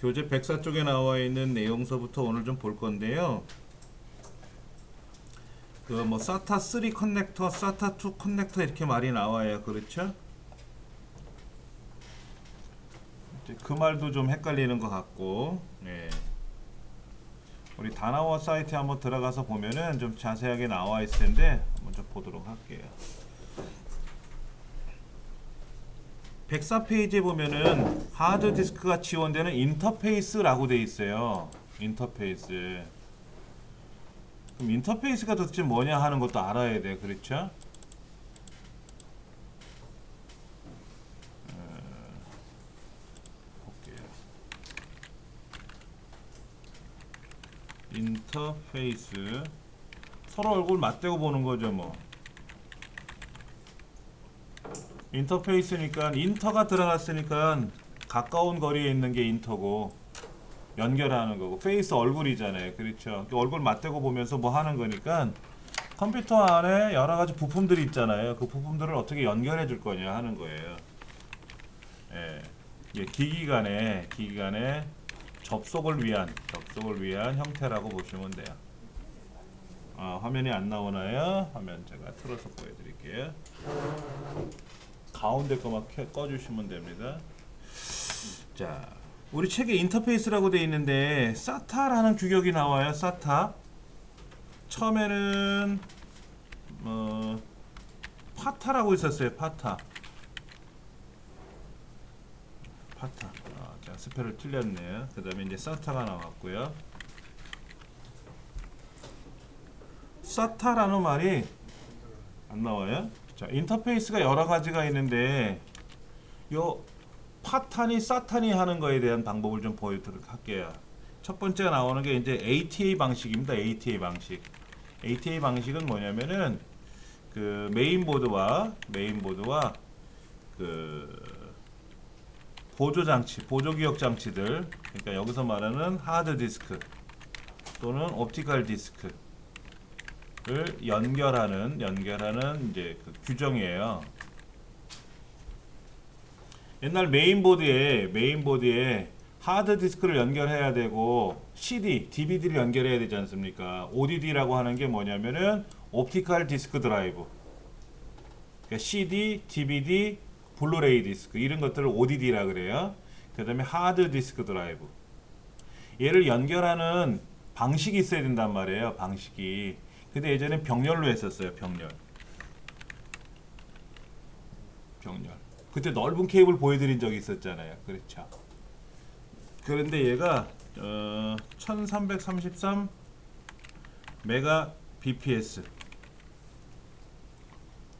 교재 104쪽에 나와 있는 내용서부터 오늘 좀 볼 건데요. 그 뭐 SATA 3 커넥터, SATA 2 커넥터 이렇게 말이 나와요. 그렇죠? 이제 그 말도 좀 헷갈리는 것 같고, 네. 우리 다나와 사이트에 한번 들어가서 보면은 좀 자세하게 나와 있을 텐데 한번 좀 보도록 할게요. 104페이지에 보면은 하드디스크가 지원되는 인터페이스라고 돼 있어요. 인터페이스. 그럼 인터페이스가 도대체 뭐냐 하는 것도 알아야 돼. 그렇죠? 볼게요. 인터페이스. 서로 얼굴 맞대고 보는 거죠, 뭐. 인터페이스니까 인터가 들어갔으니까 가까운 거리에 있는 게 인터고 연결하는 거고, 페이스 얼굴이잖아요. 그렇죠? 얼굴 맞대고 보면서 뭐 하는 거니까 컴퓨터 안에 여러 가지 부품들이 있잖아요. 그 부품들을 어떻게 연결해 줄 거냐 하는 거예요. 예. 예, 기기 간의 접속을 위한 형태라고 보시면 돼요. 화면이 안 나오나요? 화면 제가 틀어서 보여드릴게요. 가운데 거만 꺼주시면 됩니다. 자, 우리 책에 인터페이스라고 돼 있는데 SATA라는 규격이 나와요. SATA. 처음에는 파타라고 있었어요. 파타. 자, 스펠을 틀렸네요. 그 다음에 이제 SATA가 나왔고요. SATA라는 말이 안 나와요. 자, 인터페이스가 여러 가지가 있는데 요 파타니 사타니 하는 거에 대한 방법을 좀 보여드리도록 할게요. 첫 번째가 나오는 게 이제 ATA 방식입니다. ATA 방식. ATA 방식은 뭐냐면은 그 메인보드와 그 보조 장치, 보조 기억 장치들, 그러니까 여기서 말하는 하드 디스크 또는 옵티컬 디스크를 연결하는 이제 그 규정이에요. 옛날 메인보드에 하드 디스크를 연결해야 되고 CD, DVD를 연결해야 되지 않습니까? ODD라고 하는 게 뭐냐면은 옵티컬 디스크 드라이브. 그러니까 CD, DVD, 블루레이 디스크 이런 것들을 ODD라 그래요. 그다음에 하드 디스크 드라이브. 얘를 연결하는 방식이 있어야 된단 말이에요. 방식이. 근데 예전에 병렬로 했었어요. 병렬. 그때 넓은 케이블 보여드린 적이 있었잖아요. 그렇죠. 그런데 얘가 1333 메가 bps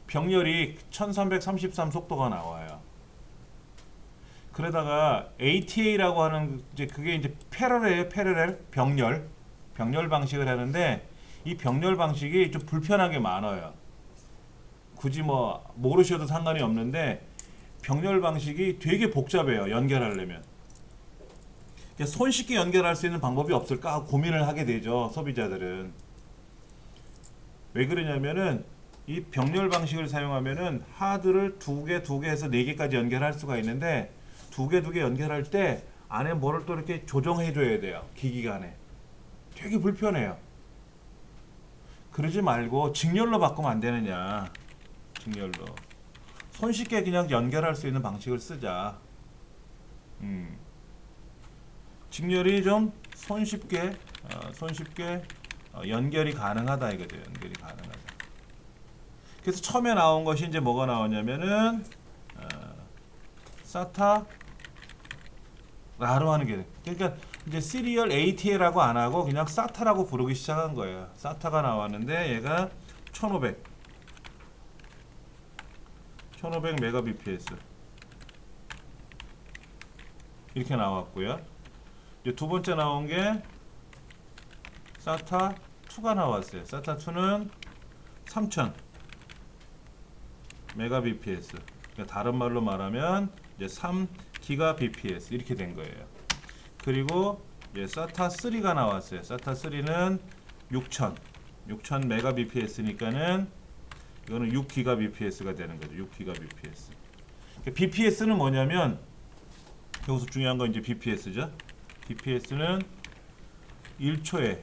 병렬이 1333 속도가 나와요. 그러다가 ATA라고 하는 그게 이제 패러렐 병렬 방식을 하는데 이 병렬 방식이 좀 불편하게 많아요. 굳이 뭐 모르셔도 상관이 없는데 병렬 방식이 되게 복잡해요. 연결하려면. 손쉽게 연결할 수 있는 방법이 없을까 하고 고민을 하게 되죠. 소비자들은. 왜 그러냐면은 이 병렬 방식을 사용하면은 하드를 두 개 해서 네 개까지 연결할 수가 있는데 두 개 연결할 때 안에 뭐를 또 이렇게 조정해 줘야 돼요. 기기 간에. 되게 불편해요. 그러지 말고 직렬로 바꾸면 안 되느냐. 직렬로. 손쉽게 그냥 연결할 수 있는 방식을 쓰자. 직렬이 좀 손쉽게 연결이 가능하다 이거죠. 연결이 가능하다. 그래서 처음에 나온 것이 이제 뭐가 나오냐면은 SATA라고 하는 게 그러니까 이제 시리얼 ATA라고 안 하고 그냥 SATA라고 부르기 시작한 거예요. SATA가 나왔는데 얘가 1500 메가 bps 이렇게 나왔고요. 이제 두 번째 나온 게 SATA 2가 나왔어요. SATA 2는 3000 메가 bps. 그러니까 다른 말로 말하면 이제 3 기가 bps 이렇게 된 거예요. 그리고 이제 SATA 3가 나왔어요. SATA 3는 6000 메가 bps니까는 이거는 6 기가 bps가 되는 거죠. 6 기가 bps. 그러니까 bps는 뭐냐면 여기서 중요한 건 이제 bps죠. bps는 1초에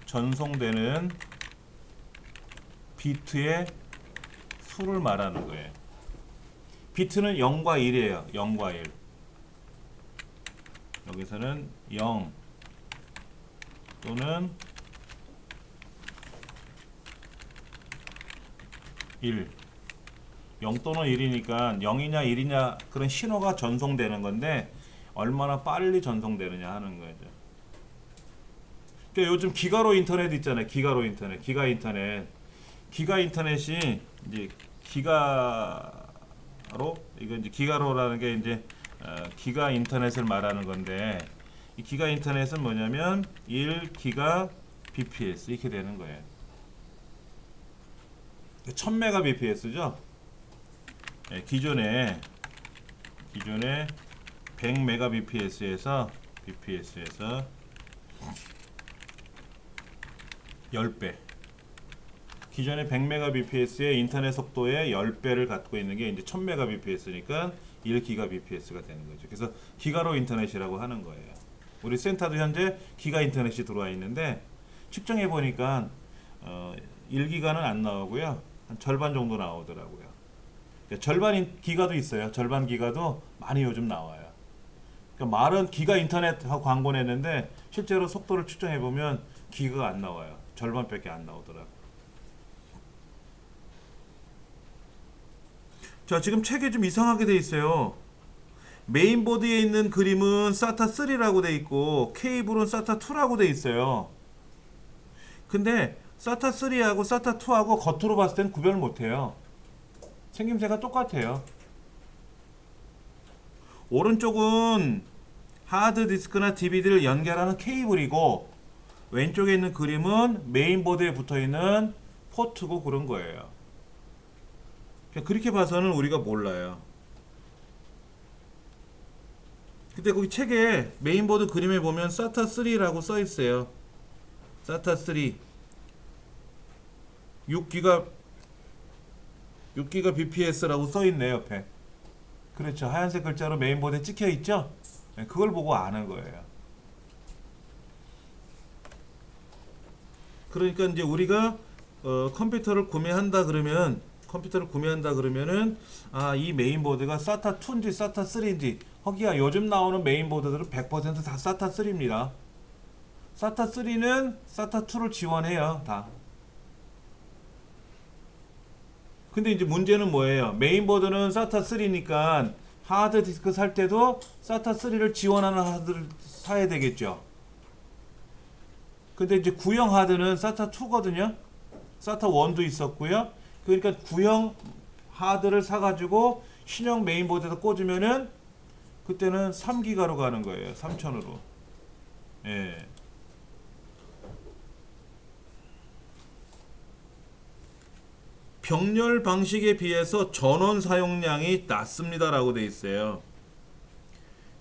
전송되는 비트의 수를 말하는 거예요. 비트는 0과 1이에요. 0과 1. 여기서는 0 또는 1. 0 또는 1이니까 0이냐 1이냐 그런 신호가 전송되는 건데 얼마나 빨리 전송되느냐 하는 거죠. 그러니까 요즘 기가로 인터넷 있잖아요. 기가로 인터넷, 기가 인터넷. 기가 인터넷이 이제 기가로, 이거 이제 기가로라는 게 이제 기가 인터넷을 말하는 건데, 이 기가 인터넷은 뭐냐면 1기가 bps 이렇게 되는 거예요. 1000메가 bps죠. 네, 기존에 100메가 bps에서 10배. 기존의 100메가 bps의 인터넷 속도의 10배를 갖고 있는 게 이제 1000메가 bps니까 1기가 bps가 되는 거죠. 그래서 기가로 인터넷이라고 하는 거예요. 우리 센터도 현재 기가 인터넷이 들어와 있는데 측정해 보니까 1기가는 안 나오고요. 한 절반 정도 나오더라고요. 그러니까 절반 기가도 있어요. 절반 기가도 많이 요즘 나와요. 그러니까 말은 기가 인터넷 하고 광고 냈는데 실제로 속도를 측정해 보면 기가가 안 나와요. 절반밖에 안 나오더라고요. 자, 지금 책에 좀 이상하게 돼 있어요. 메인보드에 있는 그림은 SATA 3라고 돼 있고 케이블은 SATA 2라고 돼 있어요. 근데 SATA 3하고 SATA 2하고 겉으로 봤을 땐 구별 못해요. 생김새가 똑같아요. 오른쪽은 하드디스크나 DVD를 연결하는 케이블이고 왼쪽에 있는 그림은 메인보드에 붙어있는 포트고 그런 거예요. 그렇게 봐서는 우리가 몰라요. 근데 거기 책에 메인보드 그림에 보면 SATA 3라고 써 있어요. SATA 3 6기가 bps라고 써 있네 옆에. 그렇죠. 하얀색 글자로 메인보드에 찍혀 있죠. 그걸 보고 아는 거예요. 그러니까 이제 우리가 컴퓨터를 구매한다 그러면은 이 메인보드가 SATA 2인지 SATA 3인지 허기야 요즘 나오는 메인보드들은 100% 다 SATA 3입니다. SATA 3는 SATA 2를 지원해요. 다. 근데 이제 문제는 뭐예요? 메인보드는 SATA 3니까 하드디스크 살 때도 SATA 3를 지원하는 하드를 사야 되겠죠. 근데 이제 구형 하드는 SATA 2거든요. SATA 1도 있었고요. 그러니까 구형 하드를 사가지고 신형 메인보드에다 꽂으면은 그때는 3기가로 가는 거예요. 3000으로. 예. 병렬 방식에 비해서 전원 사용량이 낮습니다라고 돼 있어요.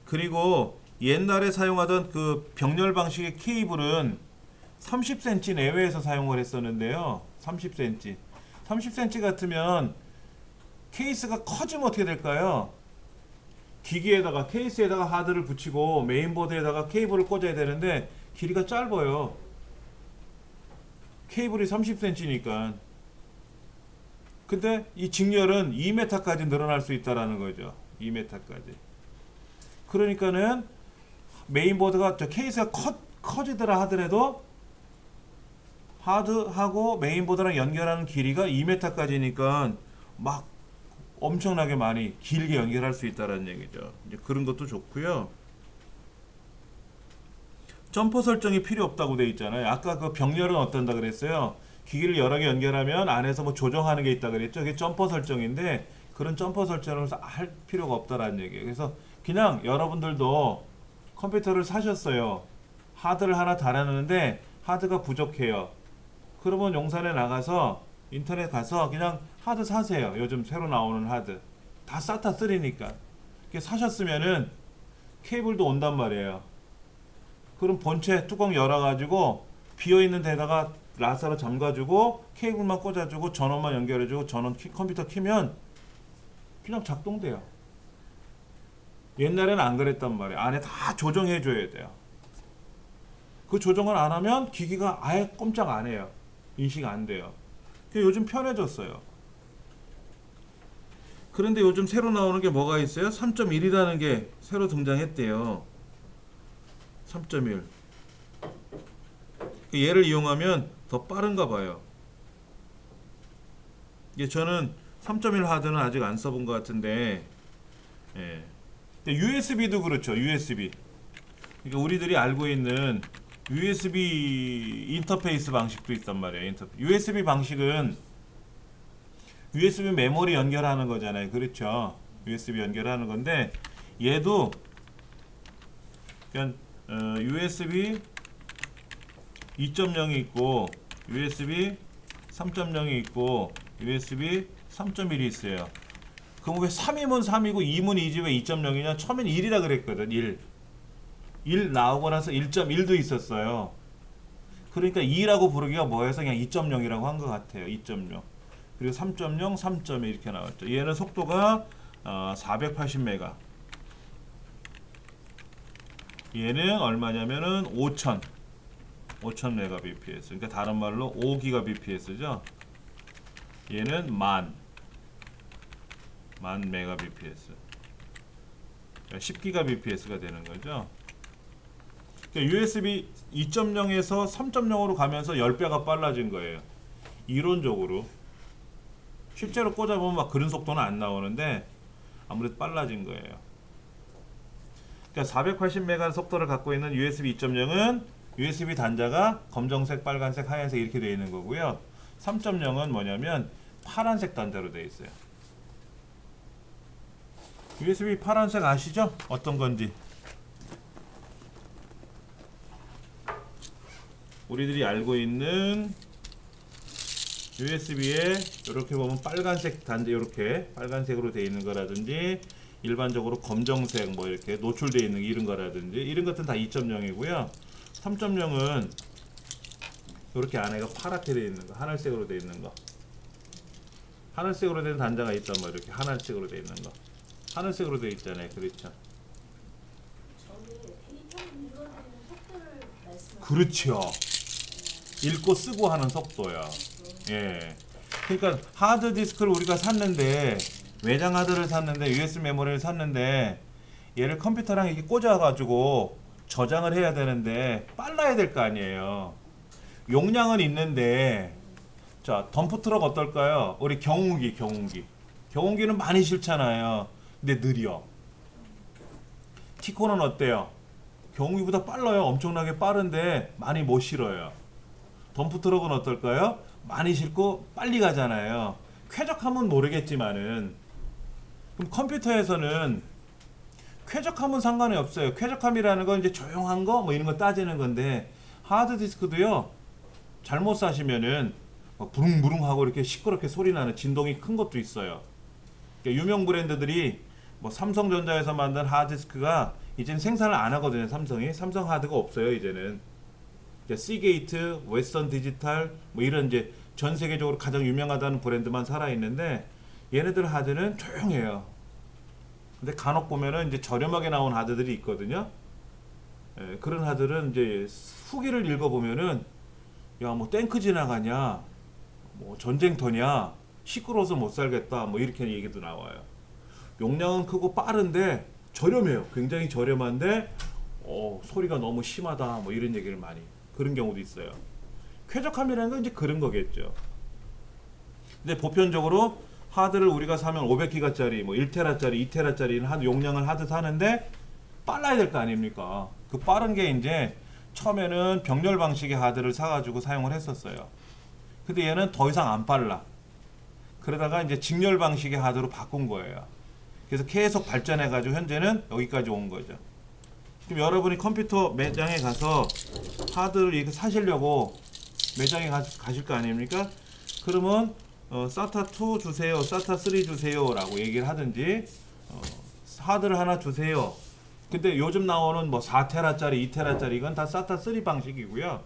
그리고 옛날에 사용하던 그 병렬 방식의 케이블은 30cm 내외에서 사용을 했었는데요. 30cm. 30cm 같으면 케이스가 커지면 어떻게 될까요? 기기에다가 케이스에다가 하드를 붙이고 메인보드에다가 케이블을 꽂아야 되는데 길이가 짧아요. 케이블이 30cm니까. 근데 이 직렬은 2m까지 늘어날 수 있다라는 거죠. 2m까지. 그러니까는 메인보드가 케이스가 커지더라 하더라도 하드하고 메인보드랑 연결하는 길이가 2m까지니까 막 엄청나게 많이 길게 연결할 수 있다는 얘기죠. 이제 그런 것도 좋고요. 점퍼 설정이 필요 없다고 돼 있잖아요. 아까 그 병렬은 어떤다 그랬어요. 기기를 여러 개 연결하면 안에서 뭐 조정하는 게 있다 그랬죠. 그게 점퍼 설정인데 그런 점퍼 설정을 할 필요가 없다라는 얘기예요. 그래서 그냥 여러분들도 컴퓨터를 사셨어요. 하드를 하나 달아놨는데 하드가 부족해요. 그러면 용산에 나가서 인터넷 가서 그냥 하드 사세요. 요즘 새로 나오는 하드 다 SATA 3니까 사셨으면은 케이블도 온단 말이에요. 그럼 본체 뚜껑 열어가지고 비어있는 데다가 라사로 잠가주고 케이블만 꽂아주고 전원만 연결해주고 전원 컴퓨터 키면 그냥 작동돼요. 옛날에는 안 그랬단 말이에요. 안에 다 조정해 줘야 돼요. 그 조정을 안 하면 기기가 아예 꼼짝 안 해요. 인식 안 돼요. 요즘 편해졌어요. 그런데 요즘 새로 나오는 게 뭐가 있어요? 3.1이라는 게 새로 등장했대요. 3.1. 얘를 이용하면 더 빠른가 봐요. 저는 3.1 하드는 아직 안 써본 것 같은데, 예. USB도 그렇죠. USB. 그러니까 우리들이 알고 있는 USB 인터페이스 방식도 있단 말이에요. USB 방식은 USB 메모리 연결하는 거잖아요. 그렇죠. USB 연결하는 건데 얘도 그냥 USB 2.0이 있고 USB 3.0이 있고 USB 3.1이 있어요. 그럼 왜 3이면 3이고 2면 2지 왜 2.0이냐? 처음엔 1이라 그랬거든. 1 나오고 나서 1.1도 있었어요. 그러니까 2라고 부르기가 뭐해서 그냥 2.0이라고 한 것 같아요. 2.0. 그리고 3.0, 3.1 이렇게 나왔죠. 얘는 속도가 480메가. 얘는 얼마냐면은 5000 메가bps. 그러니까 다른 말로 5기가bps죠. 얘는 만 메가bps. 10기가bps가 되는 거죠. 그러니까 USB 2.0에서 3.0으로 가면서 10배가 빨라진 거예요. 이론적으로. 실제로 꽂아보면 막 그런 속도는 안 나오는데 아무래도 빨라진 거예요. 그러니까 480메가 속도를 갖고 있는 USB 2.0은 USB 단자가 검정색, 빨간색, 하얀색 이렇게 되어 있는 거고요. 3.0은 뭐냐면 파란색 단자로 되어 있어요. USB 파란색 아시죠? 어떤 건지. 우리들이 알고 있는 USB에 이렇게 보면 빨간색 단자, 이렇게 빨간색으로 되어 있는 거라든지 일반적으로 검정색 뭐 이렇게 노출되어 있는 이런 거라든지 이런 것들은 다 2.0이고요. 3.0은 이렇게 안에가 파랗게 되어 있는 거, 하늘색으로 되어 있는 거. 하늘색으로 된 단자가 있단 말이에요. 이렇게 하늘색으로 되어 있는 거. 하늘색으로 되어 있잖아요. 그렇죠. 그렇죠. 읽고 쓰고 하는 속도야. 예. 그러니까 하드 디스크를 우리가 샀는데 외장 하드를 샀는데 USB 메모리를 샀는데 얘를 컴퓨터랑 이렇게 꽂아 가지고 저장을 해야 되는데 빨라야 될 거 아니에요. 용량은 있는데 자, 덤프트럭 어떨까요? 우리 경운기는 많이 싫잖아요. 근데 느려. 티코는 어때요? 경운기보다 빨라요. 엄청나게 빠른데 많이 못 실어요. 덤프트럭은 어떨까요? 많이 싣고 빨리 가잖아요. 쾌적함은 모르겠지만은 그럼 컴퓨터에서는 쾌적함은 상관이 없어요. 쾌적함이라는 건 이제 조용한 거 뭐 이런 거 따지는 건데 하드디스크도요. 잘못 사시면은 막 부릉부릉하고 이렇게 시끄럽게 소리 나는 진동이 큰 것도 있어요. 그러니까 유명 브랜드들이 뭐 삼성전자에서 만든 하드디스크가 이제는 생산을 안 하거든요. 삼성 하드가 없어요. 이제는 시게이트, 웨스턴 디지털 뭐 이런 이제 전 세계적으로 가장 유명하다는 브랜드만 살아 있는데 얘네들 하드는 조용해요. 근데 간혹 보면은 이제 저렴하게 나온 하드들이 있거든요. 예, 그런 하드는 이제 후기를 읽어보면은 야 뭐 탱크 지나가냐, 뭐 전쟁터냐, 시끄러워서 못 살겠다, 뭐 이렇게 얘기도 나와요. 용량은 크고 빠른데 저렴해요. 굉장히 저렴한데 소리가 너무 심하다, 뭐 이런 얘기를 많이 그런 경우도 있어요. 쾌적함이라는 건 이제 그런 거겠죠. 근데 보편적으로 하드를 우리가 사면 500기가짜리, 뭐 1테라짜리, 2테라짜리 하드 용량을 하드 사는데 빨라야 될 거 아닙니까? 그 빠른 게 이제 처음에는 병렬 방식의 하드를 사가지고 사용을 했었어요. 근데 얘는 더 이상 안 빨라. 그러다가 이제 직렬 방식의 하드로 바꾼 거예요. 그래서 계속 발전해가지고 현재는 여기까지 온 거죠. 그럼 여러분이 컴퓨터 매장에 가서 하드를 이렇게 사시려고 매장에 가실 거 아닙니까? 그러면 SATA2 주세요, SATA3 주세요 라고 얘기를 하든지 하드를 하나 주세요. 근데 요즘 나오는 뭐 4테라짜리, 2테라짜리 이건 다 SATA3 방식이고요.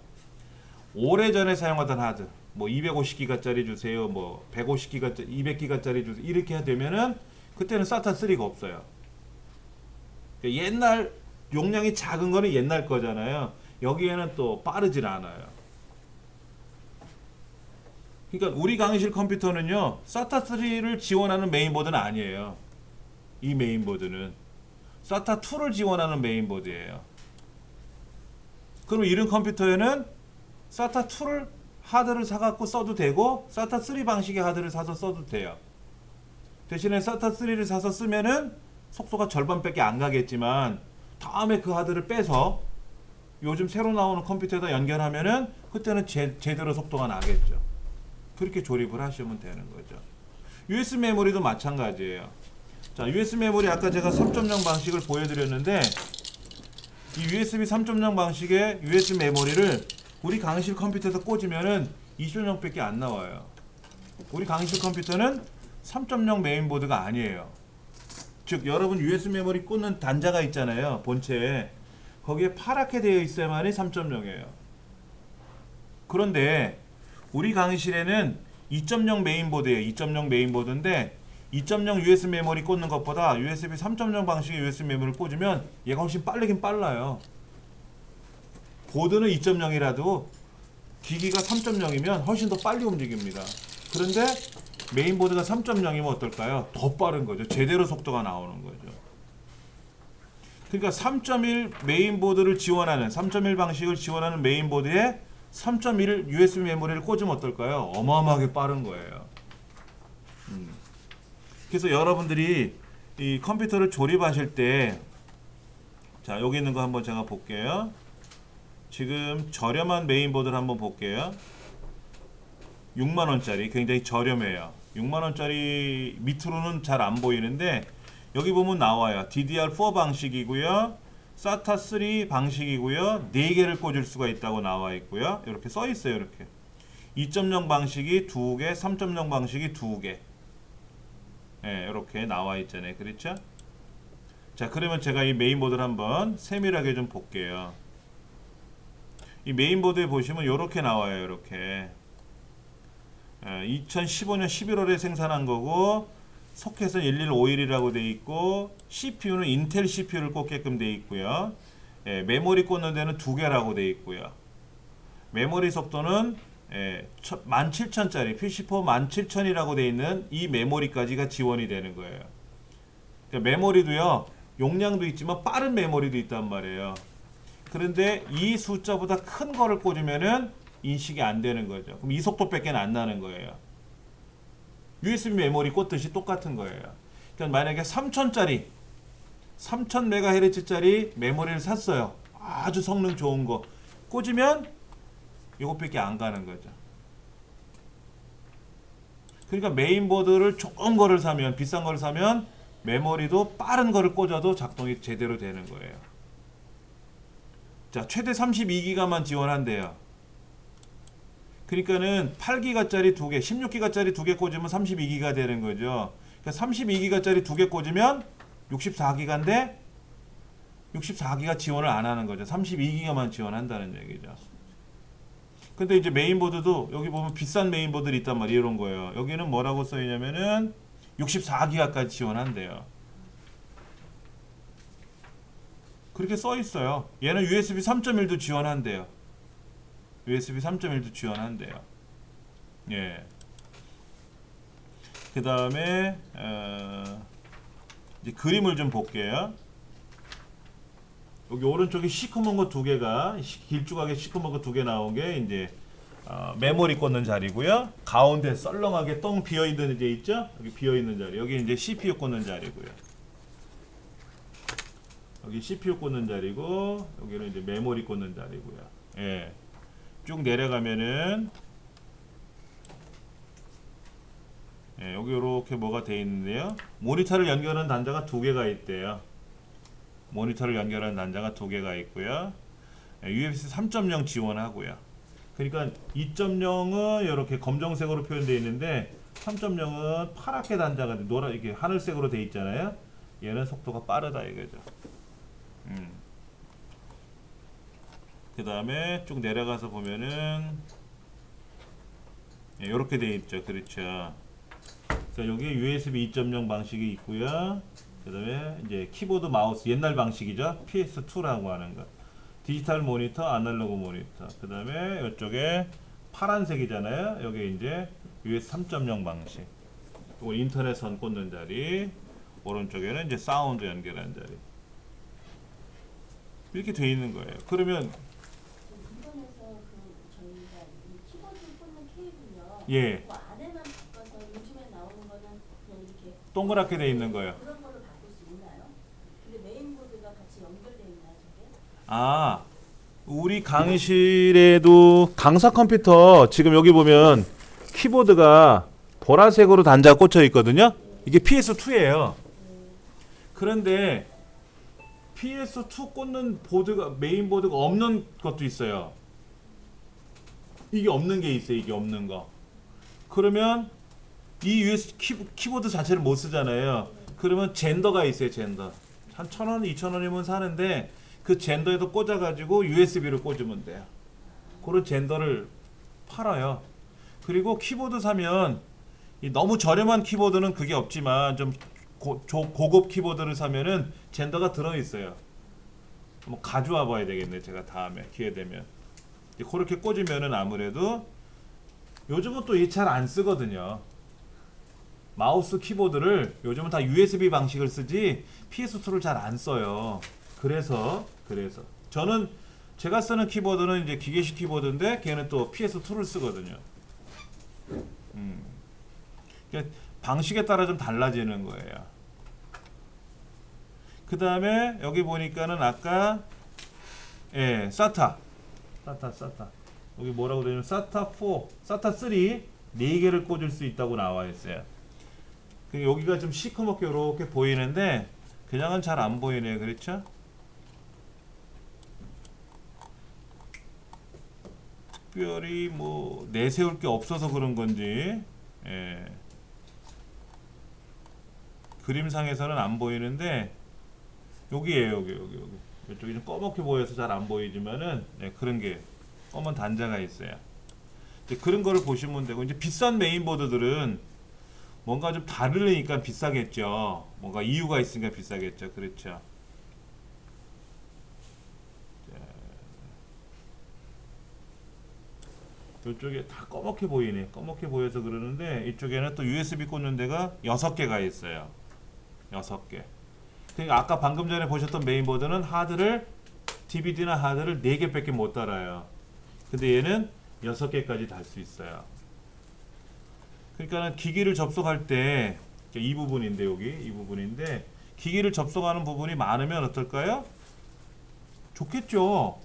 오래전에 사용하던 하드 뭐 250기가짜리 주세요, 뭐 150기가짜리, 200기가짜리 주세요 이렇게 되면은 그때는 SATA3가 없어요. 그러니까 옛날 용량이 작은 거는 옛날 거잖아요. 여기에는 또 빠르질 않아요. 그러니까 우리 강의실 컴퓨터는요, SATA3를 지원하는 메인보드는 아니에요. 이 메인보드는 SATA2를 지원하는 메인보드예요. 그럼 이런 컴퓨터에는 SATA2를 하드를 사갖고 써도 되고 SATA3 방식의 하드를 사서 써도 돼요. 대신에 SATA3를 사서 쓰면은 속도가 절반밖에 안 가겠지만 다음에 그 하드를 빼서 요즘 새로 나오는 컴퓨터에다 연결하면은 그때는 제대로 속도가 나겠죠. 그렇게 조립을 하시면 되는 거죠. USB 메모리도 마찬가지예요. 자, USB 메모리 아까 제가 3.0 방식을 보여드렸는데 이 USB 3.0 방식의 USB 메모리를 우리 강의실 컴퓨터에서 꽂으면은 2.0밖에 안 나와요. 우리 강의실 컴퓨터는 3.0 메인보드가 아니에요. 즉 여러분 USB 메모리 꽂는 단자가 있잖아요. 본체에. 거기에 파랗게 되어 있어야만이 3.0이에요. 그런데 우리 강의실에는 2.0 메인보드예요. 2.0 메인보드인데 2.0 USB 메모리 꽂는 것보다 USB 3.0 방식의 USB 메모리를 꽂으면 얘가 훨씬 빠르긴 빨라요. 보드는 2.0이라도 기기가 3.0이면 훨씬 더 빨리 움직입니다. 그런데 메인보드가 3.0이면 어떨까요? 더 빠른 거죠. 제대로 속도가 나오는 거죠. 그러니까 3.1 메인보드를 지원하는 3.1 방식을 지원하는 메인보드에 3.1 USB 메모리를 꽂으면 어떨까요? 어마어마하게 빠른 거예요. 그래서 여러분들이 이 컴퓨터를 조립하실 때, 자, 여기 있는 거 한번 제가 볼게요. 지금 저렴한 메인보드를 한번 볼게요. 6만원짜리 굉장히 저렴해요. 6만원짜리 밑으로는 잘 안 보이는데 여기 보면 나와요. DDR4 방식이고요. SATA3 방식이고요. 4개를 꽂을 수가 있다고 나와 있고요. 이렇게 써 있어요. 이렇게 2.0 방식이 2개, 3.0 방식이 2개. 예, 이렇게 나와 있잖아요. 그렇죠? 자, 그러면 제가 이 메인보드를 한번 세밀하게 좀 볼게요. 이 메인보드에 보시면 이렇게 나와요. 이렇게 2015년 11월에 생산한 거고 소켓은 1151이라고 돼 있고 CPU는 인텔 CPU를 꽂게끔 돼 있고요. 예, 메모리 꽂는 데는 2개라고 돼 있고요. 메모리 속도는 17,000짜리 PC4 17,000이라고 돼 있는 이 메모리까지가 지원이 되는 거예요. 그러니까 메모리도요, 용량도 있지만 빠른 메모리도 있단 말이에요. 그런데 이 숫자보다 큰 거를 꽂으면은 인식이 안 되는 거죠. 그럼 이 속도밖에 안 나는 거예요. USB 메모리 꽂듯이 똑같은 거예요. 그러니까 만약에 3000짜리 3000MHz짜리 메모리를 샀어요. 아주 성능 좋은 거 꽂으면 이것밖에 안 가는 거죠. 그러니까 메인보드를 좋은 거를 사면, 비싼 거를 사면 메모리도 빠른 거를 꽂아도 작동이 제대로 되는 거예요. 자, 최대 32기가만 지원한대요. 그러니까는 8기가짜리 2개, 16기가짜리 2개 꽂으면 32기가 되는 거죠. 그러니까 32기가짜리 2개 꽂으면 64기가인데 64기가 지원을 안 하는 거죠. 32기가만 지원한다는 얘기죠. 근데 이제 메인보드도 여기 보면 비싼 메인보드들이 있단 말이에요. 이런 거예요. 여기는 뭐라고 써 있냐면은 64기가까지 지원한대요. 그렇게 써 있어요. 얘는 USB 3.1도 지원한대요. USB 3.1도 지원한대요. 예. 그 다음에 이제 그림을 좀 볼게요. 여기 오른쪽에 시커먼 거 2개가 길쭉하게 시커먼 거 2개 나온 게 이제 메모리 꽂는 자리고요. 가운데 썰렁하게 똥 비어 있는 데 있죠? 여기 비어 있는 자리. 여기 이제 CPU 꽂는 자리고요. 여기 CPU 꽂는 자리고 여기는 이제 메모리 꽂는 자리고요. 예. 쭉 내려가면은 예, 여기 이렇게 뭐가 돼 있는데요. 모니터를 연결하는 단자가 2개가 있대요. 모니터를 연결하는 단자가 2개가 있고요. 예, USB 3.0 지원하고요. 그러니까 2.0은 이렇게 검정색으로 표현되어 있는데 3.0은 파랗게 단자가 노란 이렇게 하늘색으로 되어 있잖아요. 얘는 속도가 빠르다 이거죠. 그 다음에 쭉 내려가서 보면은 이렇게 되어 있죠. 그렇죠. 자, 여기 USB 2.0 방식이 있고요. 그 그다음에 이제 키보드 마우스 옛날 방식이죠. PS2라고 하는 거. 디지털 모니터, 아날로그 모니터. 그다음에 이쪽에 파란색이잖아요. 여기 이제 US 3.0 방식. 그리고 인터넷 선 꽂는 자리. 오른쪽에는 이제 사운드 연결하는 자리. 이렇게 돼 있는 거예요. 그러면 인터넷에서 저희가 이 키보드 꽂는 케이블요. 예, 그 안에만 바꿔서 요즘에 나오는 거는 그냥 이렇게 동그랗게 돼 있는 거예요. 그런 걸로 바꿀 수 있나요? 근데 메인보드가 같이 연결돼 있나요, 저게? 아, 우리 강의실에도 강사 컴퓨터 지금 여기 보면 키보드가 보라색으로 단자 꽂혀 있거든요. 이게 PS2예요. 그런데 PS2 꽂는 보드가 메인 보드가 없는 것도 있어요. 이게 없는 게 있어요. 이게 없는 거. 그러면 이 USB 키보드 자체를 못 쓰잖아요. 그러면 젠더가 있어요. 젠더. 한 1,000원, 2,000원이면 사는데 그 젠더에도 꽂아가지고 USB를 꽂으면 돼요. 그런 젠더를 팔아요. 그리고 키보드 사면 이 너무 저렴한 키보드는 그게 없지만 좀 고급 키보드를 사면은 젠더가 들어있어요. 한번 가져와 봐야 되겠네. 제가 다음에 기회 되면. 그렇게 꽂으면은 아무래도 요즘은 또 이 잘 안 쓰거든요. 마우스 키보드를 요즘은 다 USB 방식을 쓰지 PS2를 잘 안 써요. 그래서 저는 제가 쓰는 키보드는 이제 기계식 키보드인데 걔는 또 PS2를 쓰거든요. 그러니까 방식에 따라 좀 달라지는 거예요. 그 다음에 여기 보니까는 아까 SATA 여기 뭐라고 되냐면 SATA 4, SATA 3 4개를 꽂을 수 있다고 나와 있어요. 여기가 좀 시커멓게 이렇게 보이는데 그냥은 잘 안 보이네요. 그렇죠? 특별히 뭐 내세울 게 없어서 그런 건지 그림상에서는 안 보이는데 여기에요. 여기 이쪽이 좀 검게 보여서 잘 안 보이지만은 그런 게 검은 단자가 있어요. 이제 그런 거를 보시면 되고 이제 비싼 메인보드들은 뭔가 좀 다르니까 비싸겠죠. 뭔가 이유가 있으니까 비싸겠죠. 그렇죠. 이쪽에 다 검게 보이네. 검게 보여서 그러는데 이쪽에는 또 USB 꽂는 데가 6개가 있어요. 6개. 그러니까 아까 방금 전에 보셨던 메인보드는 하드를 DVD나 하드를 4개밖에 못 달아요. 근데 얘는 6개까지 달 수 있어요. 그러니까 기기를 접속할 때 이 부분인데 이 부분인데 기기를 접속하는 부분이 많으면 어떨까요? 좋겠죠.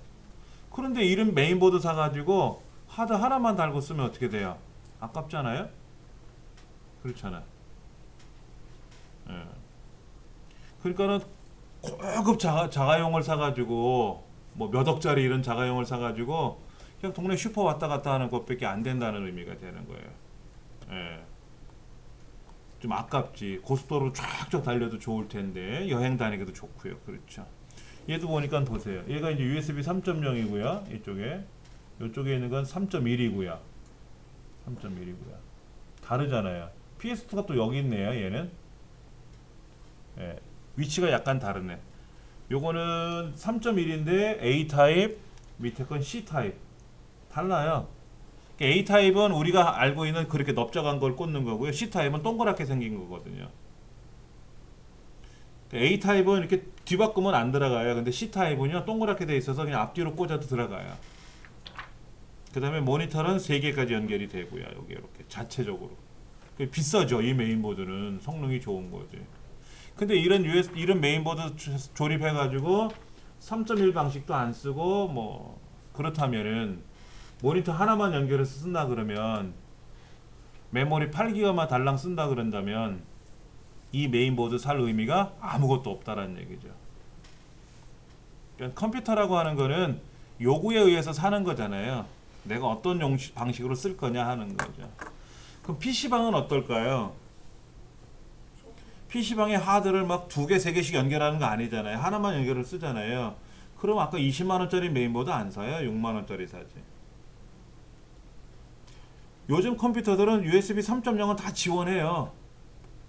그런데 이런 메인보드 사가지고 하드 하나만 달고 쓰면 어떻게 돼요? 아깝잖아요? 그렇잖아요. 그러니까는 고급 자가용을 사가지고 뭐 몇 억짜리 이런 자가용을 사가지고 그냥 동네 슈퍼 왔다 갔다 하는 것밖에 안 된다는 의미가 되는 거예요. 좀 아깝지. 고속도로 쫙쫙 달려도 좋을 텐데 여행 다니기도 좋고요. 그렇죠. 얘도 보니까 보세요. 얘가 이제 USB 3.0이고요. 이쪽에 있는 건 3.1이고요. 3.1이고요. 다르잖아요. PS2가 또 여기 있네요. 얘는 위치가 약간 다르네. 요거는 3.1인데 A 타입, 밑에 건 C 타입 달라요. A 타입은 우리가 알고 있는 그렇게 넓적한 걸 꽂는 거고요. C 타입은 동그랗게 생긴 거거든요. A 타입은 이렇게 뒤바꾸면 안 들어가요. 근데 C 타입은요 동그랗게 돼 있어서 그냥 앞뒤로 꽂아도 들어가요. 그 다음에 모니터는 3개까지 연결이 되고요. 여기 이렇게 자체적으로. 비싸죠. 이 메인보드는 성능이 좋은 거지. 근데 이런 메인보드 조립해가지고 3.1 방식도 안 쓰고 뭐 그렇다면은 모니터 하나만 연결해서 쓴다 그러면 메모리 8기가만 달랑 쓴다 그런다면 이 메인보드 살 의미가 아무것도 없다라는 얘기죠. 그러니까 컴퓨터라고 하는 거는 요구에 의해서 사는 거잖아요. 내가 어떤 방식으로 쓸 거냐 하는 거죠. 그럼 PC방은 어떨까요? PC방에 하드를 막 2개, 3개씩 연결하는 거 아니잖아요. 하나만 연결을 쓰잖아요. 그럼 아까 20만원짜리 메인보드 안 사요? 6만원짜리 사지. 요즘 컴퓨터들은 USB 3.0은 다 지원해요.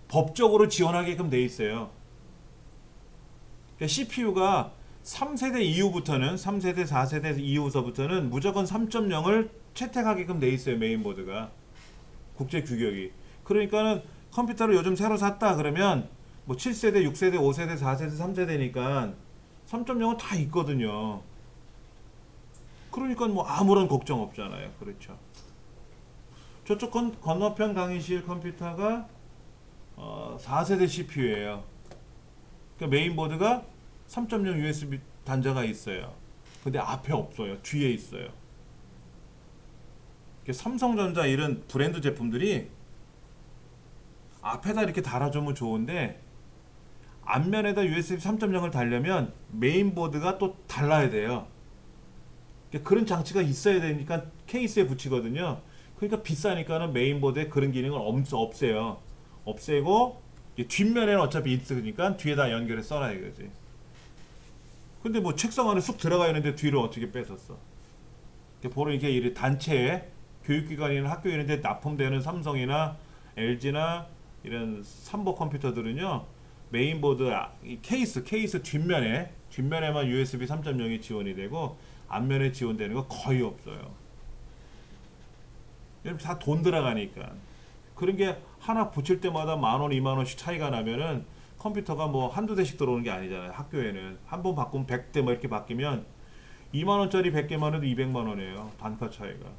법적으로 지원하게끔 돼 있어요. 그러니까 CPU가 3세대 이후부터는 3세대 4세대 이후서부터는 무조건 3.0을 채택하게끔 돼 있어요. 메인보드가 국제 규격이. 그러니까는 컴퓨터를 요즘 새로 샀다 그러면 뭐 7세대, 6세대, 5세대, 4세대, 3세대니까 3.0은 다 있거든요. 그러니까 뭐 아무런 걱정 없잖아요. 그렇죠. 저쪽 건너편 강의실 컴퓨터가 4세대 CPU예요. 그러니까 메인보드가 3.0 USB 단자가 있어요. 근데 앞에 없어요. 뒤에 있어요. 삼성전자 이런 브랜드 제품들이 앞에다 이렇게 달아주면 좋은데 앞면에다 USB 3.0을 달려면 메인보드가 또 달라야 돼요. 그런 장치가 있어야 되니까 케이스에 붙이거든요. 그러니까 비싸니까는 메인보드에 그런 기능을 없애요. 없애고 뒷면에는 어차피 있으니까 뒤에다 연결해 써라 이거지. 근데 뭐 책상 안에 쑥 들어가 있는데 뒤로 어떻게 뺏었어? 보러 이게 단체에 교육기관이나 학교 이런 데 납품되는 삼성이나 LG나 이런 삼보 컴퓨터들은요, 메인보드 이 케이스 뒷면에만 USB 3.0이 지원이 되고 앞면에 지원되는 거 거의 없어요. 다 돈 들어가니까. 그런 게 하나 붙일 때마다 10,000원, 20,000원씩 차이가 나면은 컴퓨터가 뭐 한두 대씩 들어오는 게 아니잖아요. 학교에는 한 번 바꾸면 100대 뭐 이렇게 바뀌면 20,000원짜리 100개만 해도 200만 원이에요. 단가 차이가.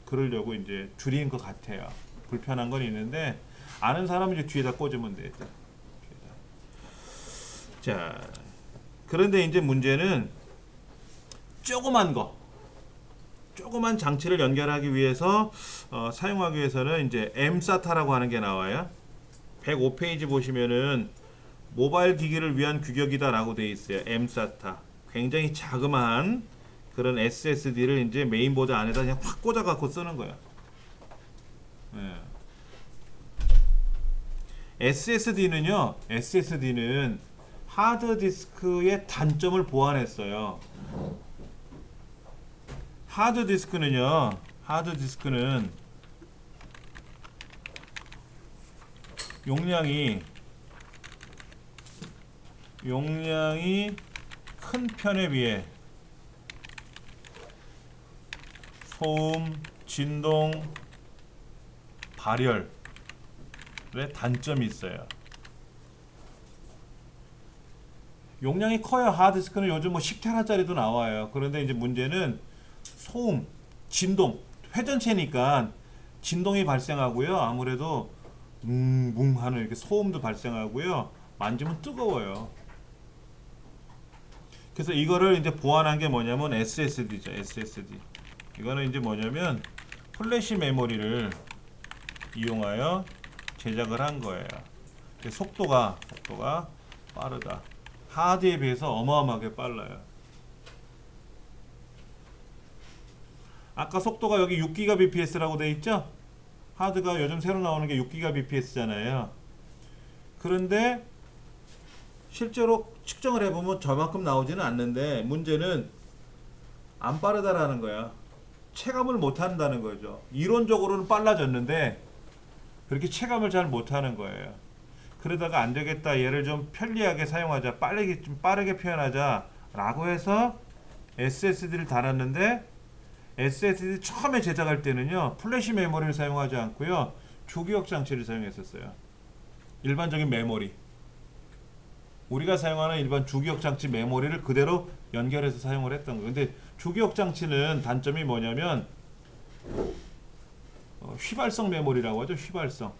그러려고 이제 줄인 것 같아요. 불편한 건 있는데 아는 사람은 이제 뒤에다 꽂으면 되죠. 자, 그런데 이제 문제는 조그만 장치를 연결하기 위해서 사용하기 위해서는 이제 mSATA라고 하는 게 나와요. 105페이지 보시면은 모바일 기기를 위한 규격이다라고 되어 있어요. mSATA. 굉장히 자그마한 그런 SSD를 이제 메인보드 안에다 그냥 확 꽂아 갖고 쓰는 거야. 네. SSD는 하드디스크의 단점을 보완했어요. 하드디스크는 용량이 큰 편에 비해 소음, 진동, 발열의 단점이 있어요. 용량이 커요. 하드디스크는 요즘 뭐 10테라짜리도 나와요. 그런데 이제 문제는 소음, 진동, 회전체니까 진동이 발생하고요. 아무래도 뭉뭉 하는 이렇게 소음도 발생하고요. 만지면 뜨거워요. 그래서 이거를 이제 보완한 게 뭐냐면 SSD죠. SSD. 이거는 이제 뭐냐면 플래시 메모리를 이용하여 제작을 한 거예요. 속도가 빠르다. 하드에 비해서 어마어마하게 빨라요. 아까 속도가 여기 6GBps라고 돼 있죠? 하드가 요즘 새로 나오는 게 6GBps잖아요. 그런데 실제로 측정을 해보면 저만큼 나오지는 않는데 문제는 안 빠르다라는 거야. 체감을 못 한다는 거죠. 이론적으로는 빨라졌는데 그렇게 체감을 잘 못하는 거예요. 그러다가 안 되겠다. 얘를 좀 편리하게 사용하자. 좀 빠르게 표현하자. 라고 해서 SSD를 달았는데 SSD 처음에 제작할 때는요. 플래시 메모리를 사용하지 않고요. 주기억 장치를 사용했었어요. 일반적인 메모리. 우리가 사용하는 일반 주기억 장치 메모리를 그대로 연결해서 사용을 했던 거예요. 근데 주기억 장치는 단점이 뭐냐면 휘발성 메모리라고 하죠. 휘발성.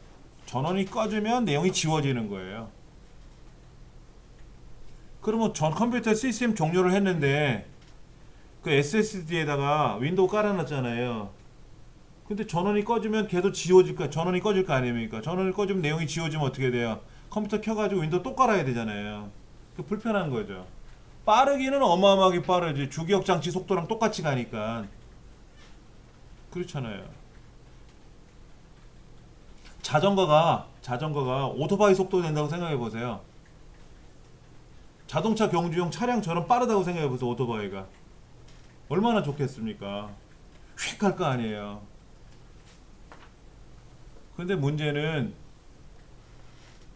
전원이 꺼지면 내용이 지워지는 거예요. 그러면 전 컴퓨터 시스템 종료를 했는데 그 SSD에다가 윈도우 깔아놨잖아요. 근데 전원이 꺼지면 계속 지워질까? 전원이 꺼질 거 아닙니까? 전원이 꺼지면 내용이 지워지면 어떻게 돼요? 컴퓨터 켜가지고 윈도우 또 깔아야 되잖아요. 그 불편한 거죠. 빠르기는 어마어마하게 빠르지. 주기억 장치 속도랑 똑같이 가니까. 그렇잖아요. 자전거가 오토바이 속도 된다고 생각해 보세요. 자동차 경주용 차량처럼 빠르다고 생각해 보세요. 오토바이가 얼마나 좋겠습니까? 휙 할 거 아니에요. 근데 문제는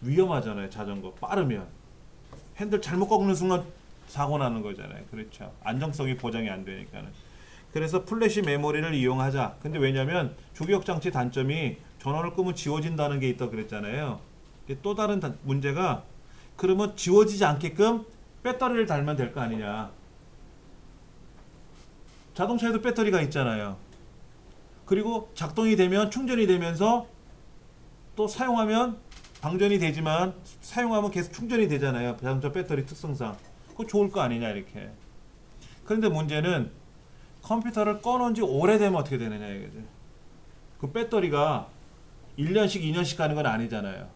위험하잖아요. 자전거 빠르면 핸들 잘못 꺾는 순간 사고 나는 거잖아요. 그렇죠. 안정성이 보장이 안 되니까는. 그래서 플래시 메모리를 이용하자. 근데 왜냐면 주기억 장치 단점이 전원을 끄면 지워진다는 게 있다 그랬잖아요. 또 다른 문제가 그러면 지워지지 않게끔 배터리를 달면 될 거 아니냐. 자동차에도 배터리가 있잖아요. 그리고 작동이 되면 충전이 되면서 또 사용하면 방전이 되지만 사용하면 계속 충전이 되잖아요. 자동차 배터리 특성상. 그거 좋을 거 아니냐 이렇게. 그런데 문제는 컴퓨터를 꺼놓은 지 오래되면 어떻게 되느냐 이거죠. 그 배터리가 1년씩 2년씩 가는 건 아니잖아요.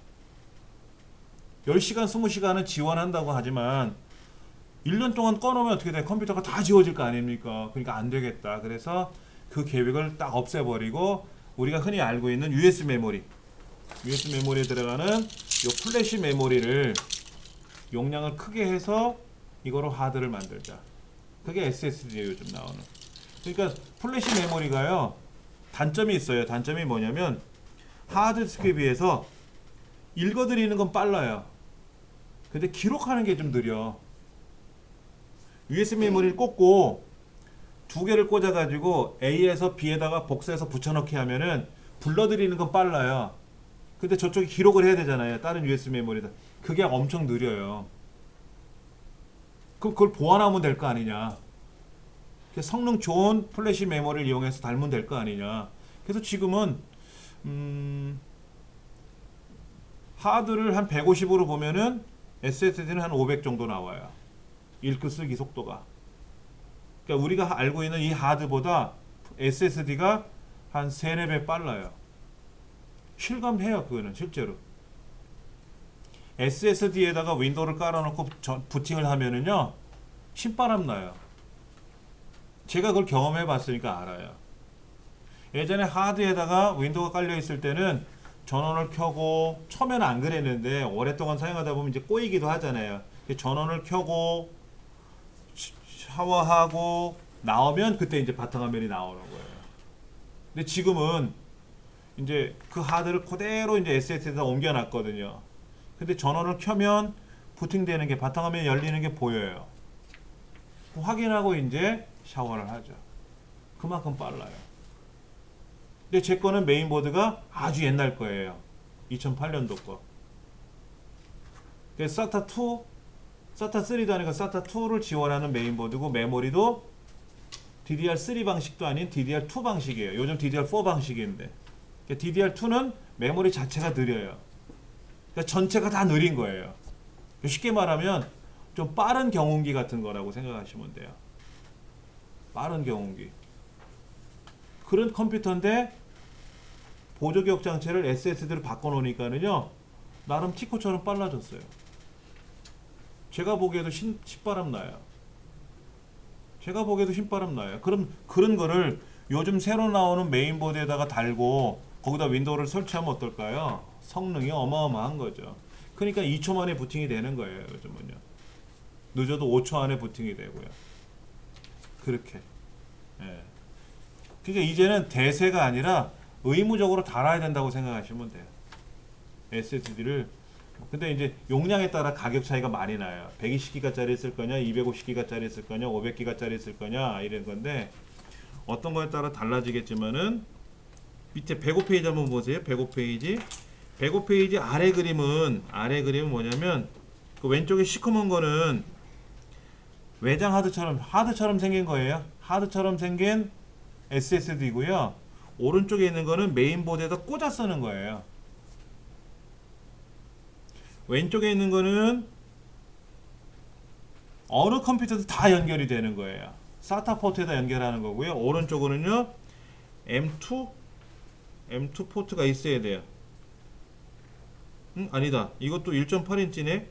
10시간 20시간은 지원한다고 하지만 1년 동안 꺼놓으면 어떻게 돼? 컴퓨터가 다 지워질 거 아닙니까? 그러니까 안 되겠다. 그래서 그 계획을 딱 없애버리고 우리가 흔히 알고 있는 USB 메모리, USB 메모리에 들어가는 요 플래시 메모리를 용량을 크게 해서 이거로 하드를 만들자. 그게 SSD에 요즘 나오는. 그러니까 플래시 메모리가요 단점이 있어요. 단점이 뭐냐면 하드디스크에 비해서 읽어드리는 건 빨라요. 근데 기록하는 게 좀 느려. USB 메모리를 꽂고 두 개를 꽂아가지고 A에서 B에다가 복사해서 붙여넣기 하면은 불러드리는 건 빨라요. 근데 저쪽이 기록을 해야 되잖아요. 다른 USB 메모리다. 그게 엄청 느려요. 그럼 그걸 보완하면 될 거 아니냐. 성능 좋은 플래시 메모리를 이용해서 달면 될 거 아니냐. 그래서 지금은 하드를 한 150으로 보면은 SSD는 한 500 정도 나와요. 읽기 쓰기 속도가. 그러니까 우리가 알고 있는 이 하드보다 SSD가 한 3, 4배 빨라요. 실감해요. 그거는 실제로. SSD에다가 윈도우를 깔아놓고 부팅을 하면은요 신바람 나요. 제가 그걸 경험해 봤으니까 알아요. 예전에 하드에다가 윈도우가 깔려 있을 때는 전원을 켜고 처음에는 안 그랬는데 오랫동안 사용하다 보면 이제 꼬이기도 하잖아요. 전원을 켜고 샤워하고 나오면 그때 이제 바탕화면이 나오는 거예요. 근데 지금은 이제 그 하드를 그대로 이제 SSD에다 옮겨놨거든요. 근데 전원을 켜면 부팅되는 게 바탕화면이 열리는 게 보여요. 확인하고 이제 샤워를 하죠. 그만큼 빨라요. 근데 제 거는 메인보드가 아주 옛날 거예요. 2008년도 거. 그래서 SATA2, SATA3도 아니고 SATA2를 지원하는 메인보드고 메모리도 DDR3 방식도 아닌 DDR2 방식이에요. 요즘 DDR4 방식인데 DDR2는 메모리 자체가 느려요. 그러니까 전체가 다 느린 거예요. 쉽게 말하면 좀 빠른 경운기 같은 거라고 생각하시면 돼요. 빠른 경운기. 그런 컴퓨터인데 보조기억 장치를 SSD로 바꿔놓으니까는요 나름 티코처럼 빨라졌어요. 제가 보기에도 신바람 나요. 제가 보기에도 신바람 나요. 그럼 그런 거를 요즘 새로 나오는 메인보드에다가 달고 거기다 윈도우를 설치하면 어떨까요? 성능이 어마어마한 거죠. 그러니까 2초 만에 부팅이 되는 거예요. 요즘은요. 늦어도 5초 안에 부팅이 되고요. 그렇게. 예. 그러니까 이제는 대세가 아니라 의무적으로 달아야 된다고 생각하시면 돼요. SSD를. 근데 이제 용량에 따라 가격 차이가 많이 나요. 120기가짜리 쓸 거냐, 250기가짜리 쓸 거냐, 500기가짜리 쓸 거냐 이런 건데 어떤 거에 따라 달라지겠지만은 밑에 105페이지 한번 보세요. 105페이지. 105페이지 아래 그림은 뭐냐면 그 왼쪽에 시커먼 거는 외장 하드처럼 생긴 거예요. 하드처럼 생긴 SSD고요. 오른쪽에 있는 거는 메인보드에다 꽂아 쓰는 거예요. 왼쪽에 있는 거는 어느 컴퓨터도 다 연결이 되는 거예요. SATA 포트에다 연결하는 거고요. 오른쪽으로는요 M2 포트가 있어야 돼요. 아니다. 이것도 1.8인치네.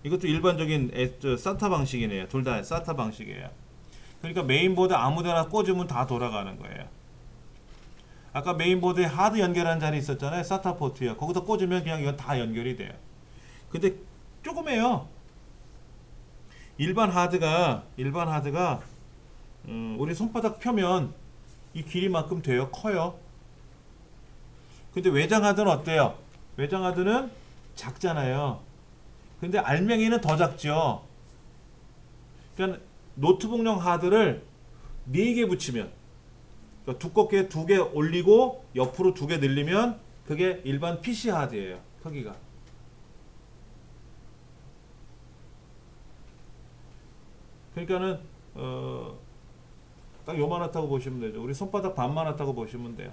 이것도 일반적인 SATA 방식이네요. 둘 다 SATA 방식이에요. 그러니까 메인보드 아무데나 꽂으면 다 돌아가는 거예요. 아까 메인보드에 하드 연결하는 자리 있었잖아요. SATA 포트요. 거기다 꽂으면 그냥 이건 다 연결이 돼요. 근데 조그매요. 일반 하드가 우리 손바닥 펴면 이 길이만큼 돼요. 커요. 근데 외장 하드는 어때요? 외장 하드는 작잖아요. 근데 알맹이는 더 작죠. 그러니까 노트북용 하드를 4개 붙이면, 그러니까 두껍게 2개 올리고 옆으로 2개 늘리면 그게 일반 PC 하드예요. 크기가. 그러니까는 딱 요만하다고 보시면 되죠. 우리 손바닥 반만하다고 보시면 돼요.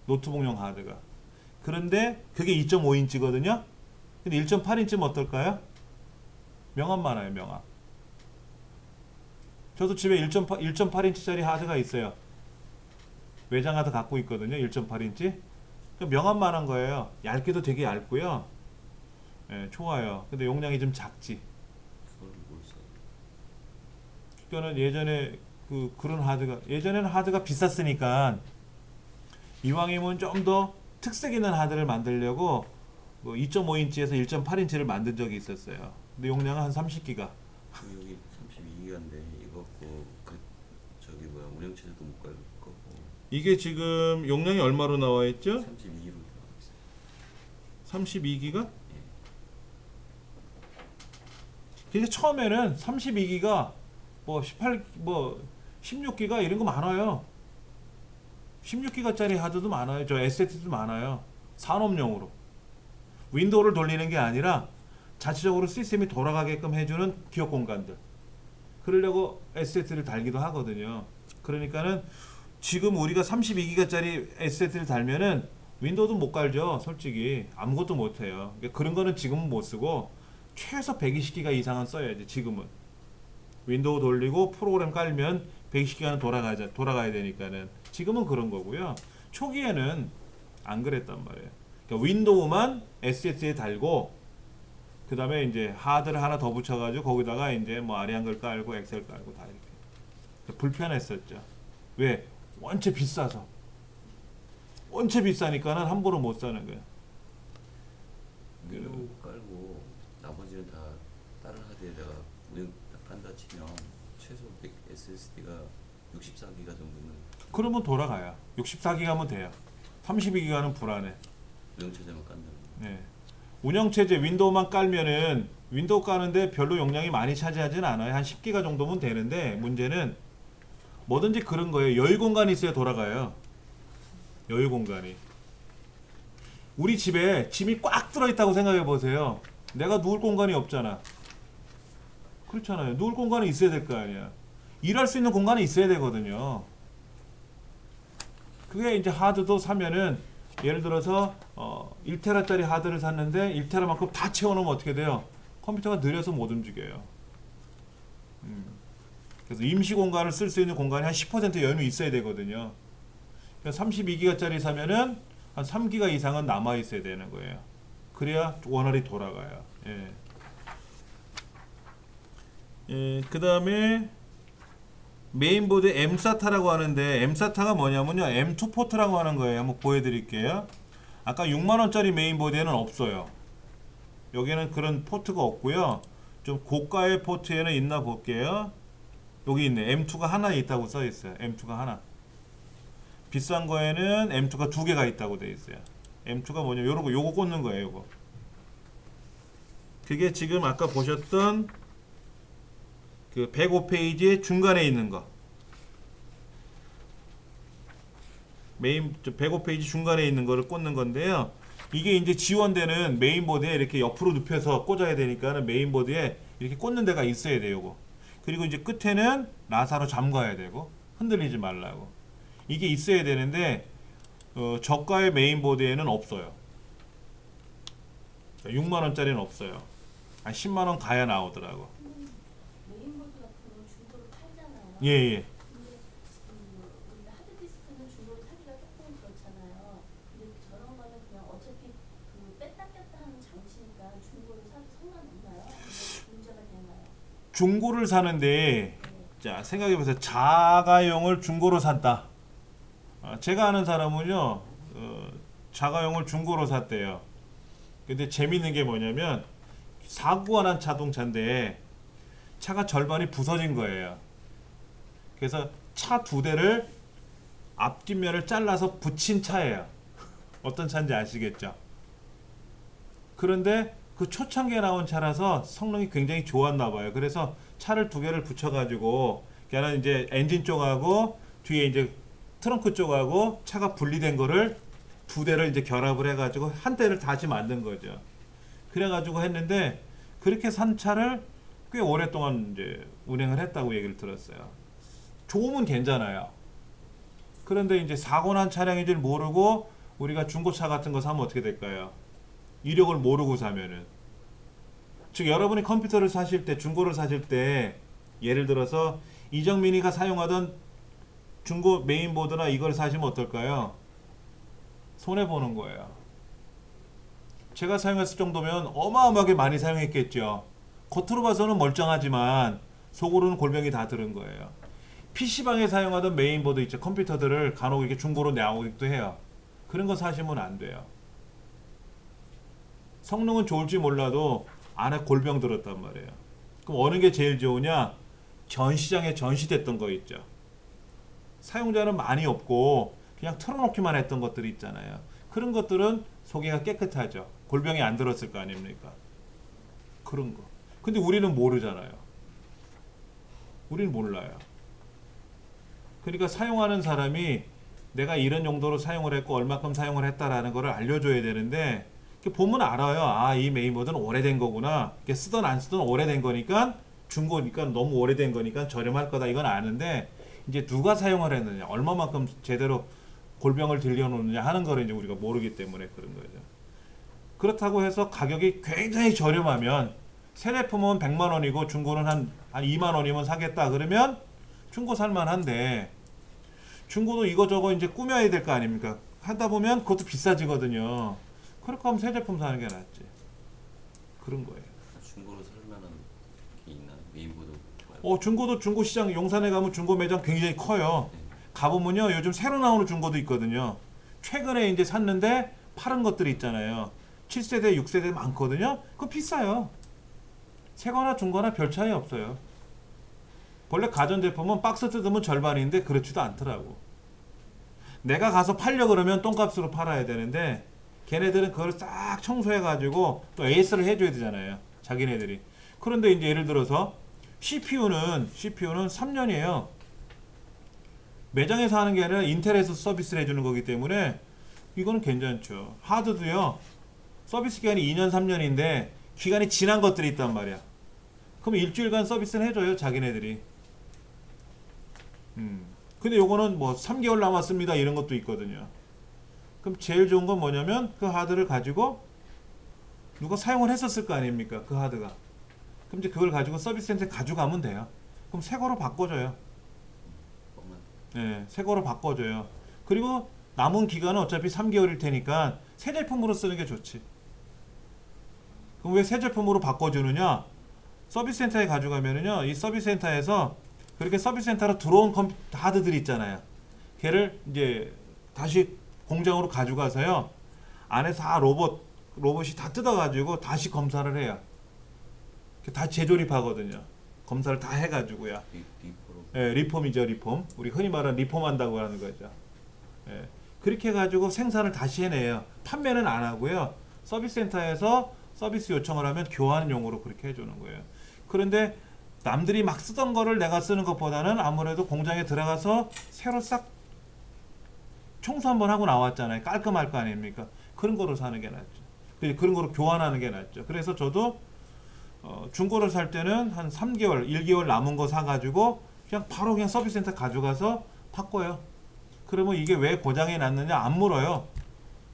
노트북용 하드가. 그런데 그게 2.5인치거든요. 근데 1.8인치면 어떨까요? 명암 많아요, 명암. 저도 집에 1.8인치짜리 하드가 있어요. 외장 하드 갖고 있거든요. 1.8인치. 명암 만한 거예요. 얇기도 되게 얇고요. 예, 좋아요. 근데 용량이 좀 작지. 그러니까는 예전에 그런 하드가, 예전에는 하드가 비쌌으니까 이왕이면 좀 더 특색 있는 하드를 만들려고 2.5인치에서 1.8인치를 만든 적이 있었어요. 근데 용량은 한 30기가. 여기 32기가인데 이거 갖고 저기 뭐야 운영체제도 못 갈 거고. 이게 지금 용량이 얼마로 나와 있죠? 32기로 들어가 있어요. 32기가? 예. 근데 처음에는 32기가 16기가 이런 거 많아요. 16기가짜리 하드도 많아요. 저 SSD도 많아요. 산업용으로. 윈도우를 돌리는 게 아니라 자체적으로 시스템이 돌아가게끔 해주는 기업 공간들. 그러려고 SSD를 달기도 하거든요. 그러니까는 지금 우리가 32기가짜리 SSD를 달면은 윈도우도 못 깔죠. 솔직히 아무것도 못 해요. 그러니까 그런 거는 지금은 못 쓰고 최소 120기가 이상은 써야지. 지금은 윈도우 돌리고 프로그램 깔면 120기가는 돌아가야 되니까는 지금은 그런 거고요. 초기에는 안 그랬단 말이에요. 그러니까 윈도우만 SSD에 달고 그 다음에 이제 하드를 하나 더 붙여가지고 거기다가 이제 뭐 아리안글 깔고 엑셀 깔고 다 이렇게 불편했었죠. 왜? 원체 비싸서. 원체 비싸니까는 함부로 못 사는 거예요. 윈도우 깔고 나머지는 다 다른 하드에다가 운영 딱 한다 치면 최소 SSD가 64기가 정도는 그러면 돌아가요. 64기가면 돼요. 32기가는 불안해. 운영체제만 깐다는 거. 네. 운영체제 윈도우만 깔면은 윈도우 까는데 별로 용량이 많이 차지하진 않아요. 한 10기가 정도면 되는데 문제는 뭐든지 그런 거예요. 여유 공간이 있어야 돌아가요. 여유 공간이. 우리 집에 짐이 꽉 들어있다고 생각해 보세요. 내가 누울 공간이 없잖아. 그렇잖아요. 누울 공간이 있어야 될 거 아니야. 일할 수 있는 공간이 있어야 되거든요. 그게 이제 하드도 사면은 예를 들어서 1테라짜리 하드를 샀는데 1테라만큼 다 채워놓으면 어떻게 돼요? 컴퓨터가 느려서 못 움직여요. 그래서 임시 공간을 쓸 수 있는 공간이 한 10% 여유 있어야 되거든요. 그러니까 32기가짜리 사면은 한 3기가 이상은 남아 있어야 되는 거예요. 그래야 원활히 돌아가요. 예. 예, 그 다음에 메인보드 M사타라고 하는데 M사타가 뭐냐면요, M2 포트라고 하는 거예요. 한번 보여드릴게요. 아까 6만원짜리 메인보드에는 없어요. 여기는 그런 포트가 없고요. 좀 고가의 포트에는 있나 볼게요. 여기 있네. M2가 하나 있다고 써있어요. M2가 하나. 비싼 거에는 M2가 2개가 있다고 돼 있어요. M2가 뭐냐, 요거 꽂는 거예요. 요거. 그게 지금 아까 보셨던 그 105페이지의 중간에 있는 거. 메인 105페이지 중간에 있는 거를 꽂는 건데요. 이게 이제 지원되는 메인보드에 이렇게 옆으로 눕혀서 꽂아야 되니까는 메인보드에 이렇게 꽂는 데가 있어야 돼요. 요거. 그리고 이제 끝에는 나사로 잠가야 되고 흔들리지 말라고. 이게 있어야 되는데 저가의 메인보드에는 없어요. 6만원짜리는 없어요. 한 10만원 가야 나오더라고. 메인보드 같은 건 중고로 팔잖아요. 예예. 근데 우리가 하드디스크는 중고로 사기가 조금 그렇잖아요. 근데 저런 거는 그냥 어차피 뺐다 꼈다 하는 장치니까 중고로 사도 상관없나요? 아니면 문제가 되나요? 중고를 사는데 자 생각해보세요. 자가용을 중고로 샀다. 제가 아는 사람은요 자가용을 중고로 샀대요. 근데 재밌는 게 뭐냐면 사고가 난 자동차인데 차가 절반이 부서진 거예요. 그래서 차 2대를 앞뒷면을 잘라서 붙인 차예요. 어떤 차인지 아시겠죠? 그런데 그 초창기에 나온 차라서 성능이 굉장히 좋았나 봐요. 그래서 차를 두 개를 붙여가지고 걔는 이제 엔진 쪽하고 뒤에 이제 트렁크 쪽하고 차가 분리된 거를 두 대를 이제 결합을 해가지고 한 대를 다시 만든 거죠. 그래가지고 했는데 그렇게 산 차를 꽤 오랫동안 이제 운행을 했다고 얘기를 들었어요. 좋으면 괜찮아요. 그런데 이제 사고 난 차량인 줄 모르고 우리가 중고차 같은 거 사면 어떻게 될까요? 이력을 모르고 사면은. 즉 여러분이 컴퓨터를 사실 때, 중고를 사실 때 예를 들어서 이정민이가 사용하던 중고 메인보드나 이걸 사시면 어떨까요? 손해보는 거예요. 제가 사용했을 정도면 어마어마하게 많이 사용했겠죠. 겉으로 봐서는 멀쩡하지만 속으로는 골병이 다 들은 거예요. PC방에 사용하던 메인보드 있죠. 컴퓨터들을 간혹 이렇게 중고로 내오기도 해요. 그런 거 사시면 안 돼요. 성능은 좋을지 몰라도 안에 골병 들었단 말이에요. 그럼 어느 게 제일 좋으냐? 전시장에 전시됐던 거 있죠. 사용자는 많이 없고 그냥 틀어놓기만 했던 것들이 있잖아요. 그런 것들은 소개가 깨끗하죠. 골병이 안 들었을 거 아닙니까? 그런 거. 근데 우리는 모르잖아요. 우리는 몰라요. 그러니까 사용하는 사람이 내가 이런 용도로 사용을 했고 얼마큼 사용을 했다라는 거를 알려줘야 되는데 보면 알아요. 아, 이 메인보드는 오래된 거구나. 쓰던 안 쓰던 오래된 거니까 중고니까 너무 오래된 거니까 저렴할 거다. 이건 아는데 이제 누가 사용을 했느냐, 얼마만큼 제대로 골병을 들여놓느냐 하는 거를 이제 우리가 모르기 때문에 그런 거죠. 그렇다고 해서 가격이 굉장히 저렴하면 새 제품은 100만 원이고 중고는 한 2만 원이면 사겠다 그러면 중고 살만한데 중고도 이거저거 이제 꾸며야 될 거 아닙니까? 하다 보면 그것도 비싸지거든요. 그렇게 하면 새 제품 사는 게 낫지. 그런 거예요. 중고로 살 만한 게 있나요? 메인보드 말고. 중고도 중고 시장 용산에 가면 중고 매장 굉장히 커요. 네. 가보면요 요즘 새로 나오는 중고도 있거든요. 최근에 이제 샀는데 파는 것들이 있잖아요. 7세대, 6세대 많거든요. 그거 비싸요. 새거나 중거나 별 차이 없어요. 원래 가전제품은 박스 뜯으면 절반인데 그렇지도 않더라고. 내가 가서 팔려 그러면 똥값으로 팔아야 되는데 걔네들은 그걸 싹 청소해가지고 또 AS를 해줘야 되잖아요. 자기네들이. 그런데 이제 예를 들어서 CPU는 3년이에요. 매장에서 하는 게 아니라 인텔에서 서비스를 해주는 거기 때문에 이거는 괜찮죠. 하드도요. 서비스 기간이 2년, 3년인데 기간이 지난 것들이 있단 말이야. 그럼 일주일간 서비스는 해줘요. 자기네들이. 근데 요거는 뭐 3개월 남았습니다. 이런 것도 있거든요. 그럼 제일 좋은 건 뭐냐면 그 하드를 가지고 누가 사용을 했었을 거 아닙니까? 그 하드가. 그럼 이제 그걸 가지고 서비스 센터에 가져가면 돼요. 그럼 새 거로 바꿔줘요. 네, 새 거로 바꿔줘요. 그리고 남은 기간은 어차피 3개월일 테니까 새 제품으로 쓰는 게 좋지. 그럼 왜 새 제품으로 바꿔주느냐? 서비스 센터에 가져가면은요, 이 서비스 센터에서 그렇게 서비스 센터로 들어온 하드들이 있잖아요. 걔를 이제 다시 공장으로 가져가서요, 안에 다 로봇이 다 뜯어가지고 다시 검사를 해요. 다 재조립하거든요. 검사를 다 해가지고요. 리포로. 예, 리폼이죠, 리폼. 우리 흔히 말하는 리폼한다고 하는 거죠. 예, 그렇게 해가지고 생산을 다시 해내요. 판매는 안 하고요. 서비스 센터에서 서비스 요청을 하면 교환용으로 그렇게 해주는 거예요. 그런데 남들이 막 쓰던 거를 내가 쓰는 것보다는 아무래도 공장에 들어가서 새로 싹 청소 한번 하고 나왔잖아요. 깔끔할 거 아닙니까? 그런 거로 사는 게 낫죠. 그런 거로 교환하는 게 낫죠. 그래서 저도 중고를 살 때는 한 3개월, 1개월 남은 거 사가지고 그냥 바로 그냥 서비스 센터 가져가서 바꿔요. 그러면 이게 왜 고장이 났느냐 안 물어요.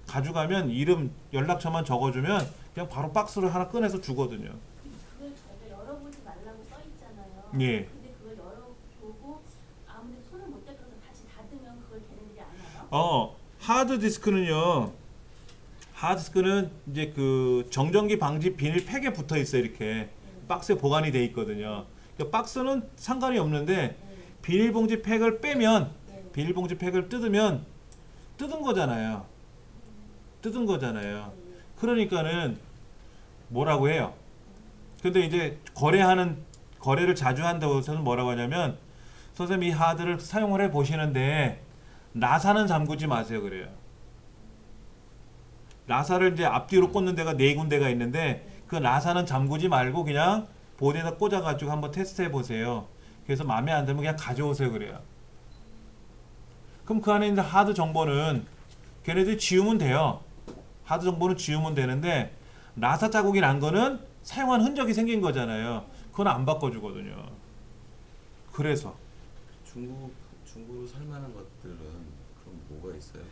가져가면 이름, 연락처만 적어주면 그냥 바로 박스를 하나 꺼내서 주거든요. 그걸 저희가 열어보지 말라고 써 있잖아요. 예. 근데 그걸 열어보고 아무리 손을 못 대서 다시 닫으면 그걸 걔네들이 안 와요? 하드디스크는요. 하드디스크는 이제 그 정전기 방지 비닐 팩에 붙어 있어요. 이렇게 박스에 보관이 돼 있거든요. 그러니까 박스는 상관이 없는데 비닐봉지 팩을 빼면, 비닐봉지 팩을 뜯으면 뜯은 거잖아요. 뜯은 거잖아요. 그러니까는 뭐라고 해요. 근데 이제 거래를 자주 한다고 해서는 뭐라고 하냐면, 선생님 이 하드를 사용을 해 보시는데 나사는 잠그지 마세요 그래요. 나사를 이제 앞뒤로 꽂는 데가 4군데가 있는데 그 그 나사는 잠그지 말고 그냥 보드에다 꽂아가지고 한번 테스트해 보세요. 그래서 마음에 안 들면 그냥 가져오세요 그래요. 그럼 그 안에 있는 하드 정보는 걔네들이 지우면 돼요. 하드 정보는 지우면 되는데 나사 자국이 난 거는 사용한 흔적이 생긴 거잖아요. 그건 안 바꿔주거든요. 그래서 중고로 살만한 것들은 그럼 뭐가 있어요?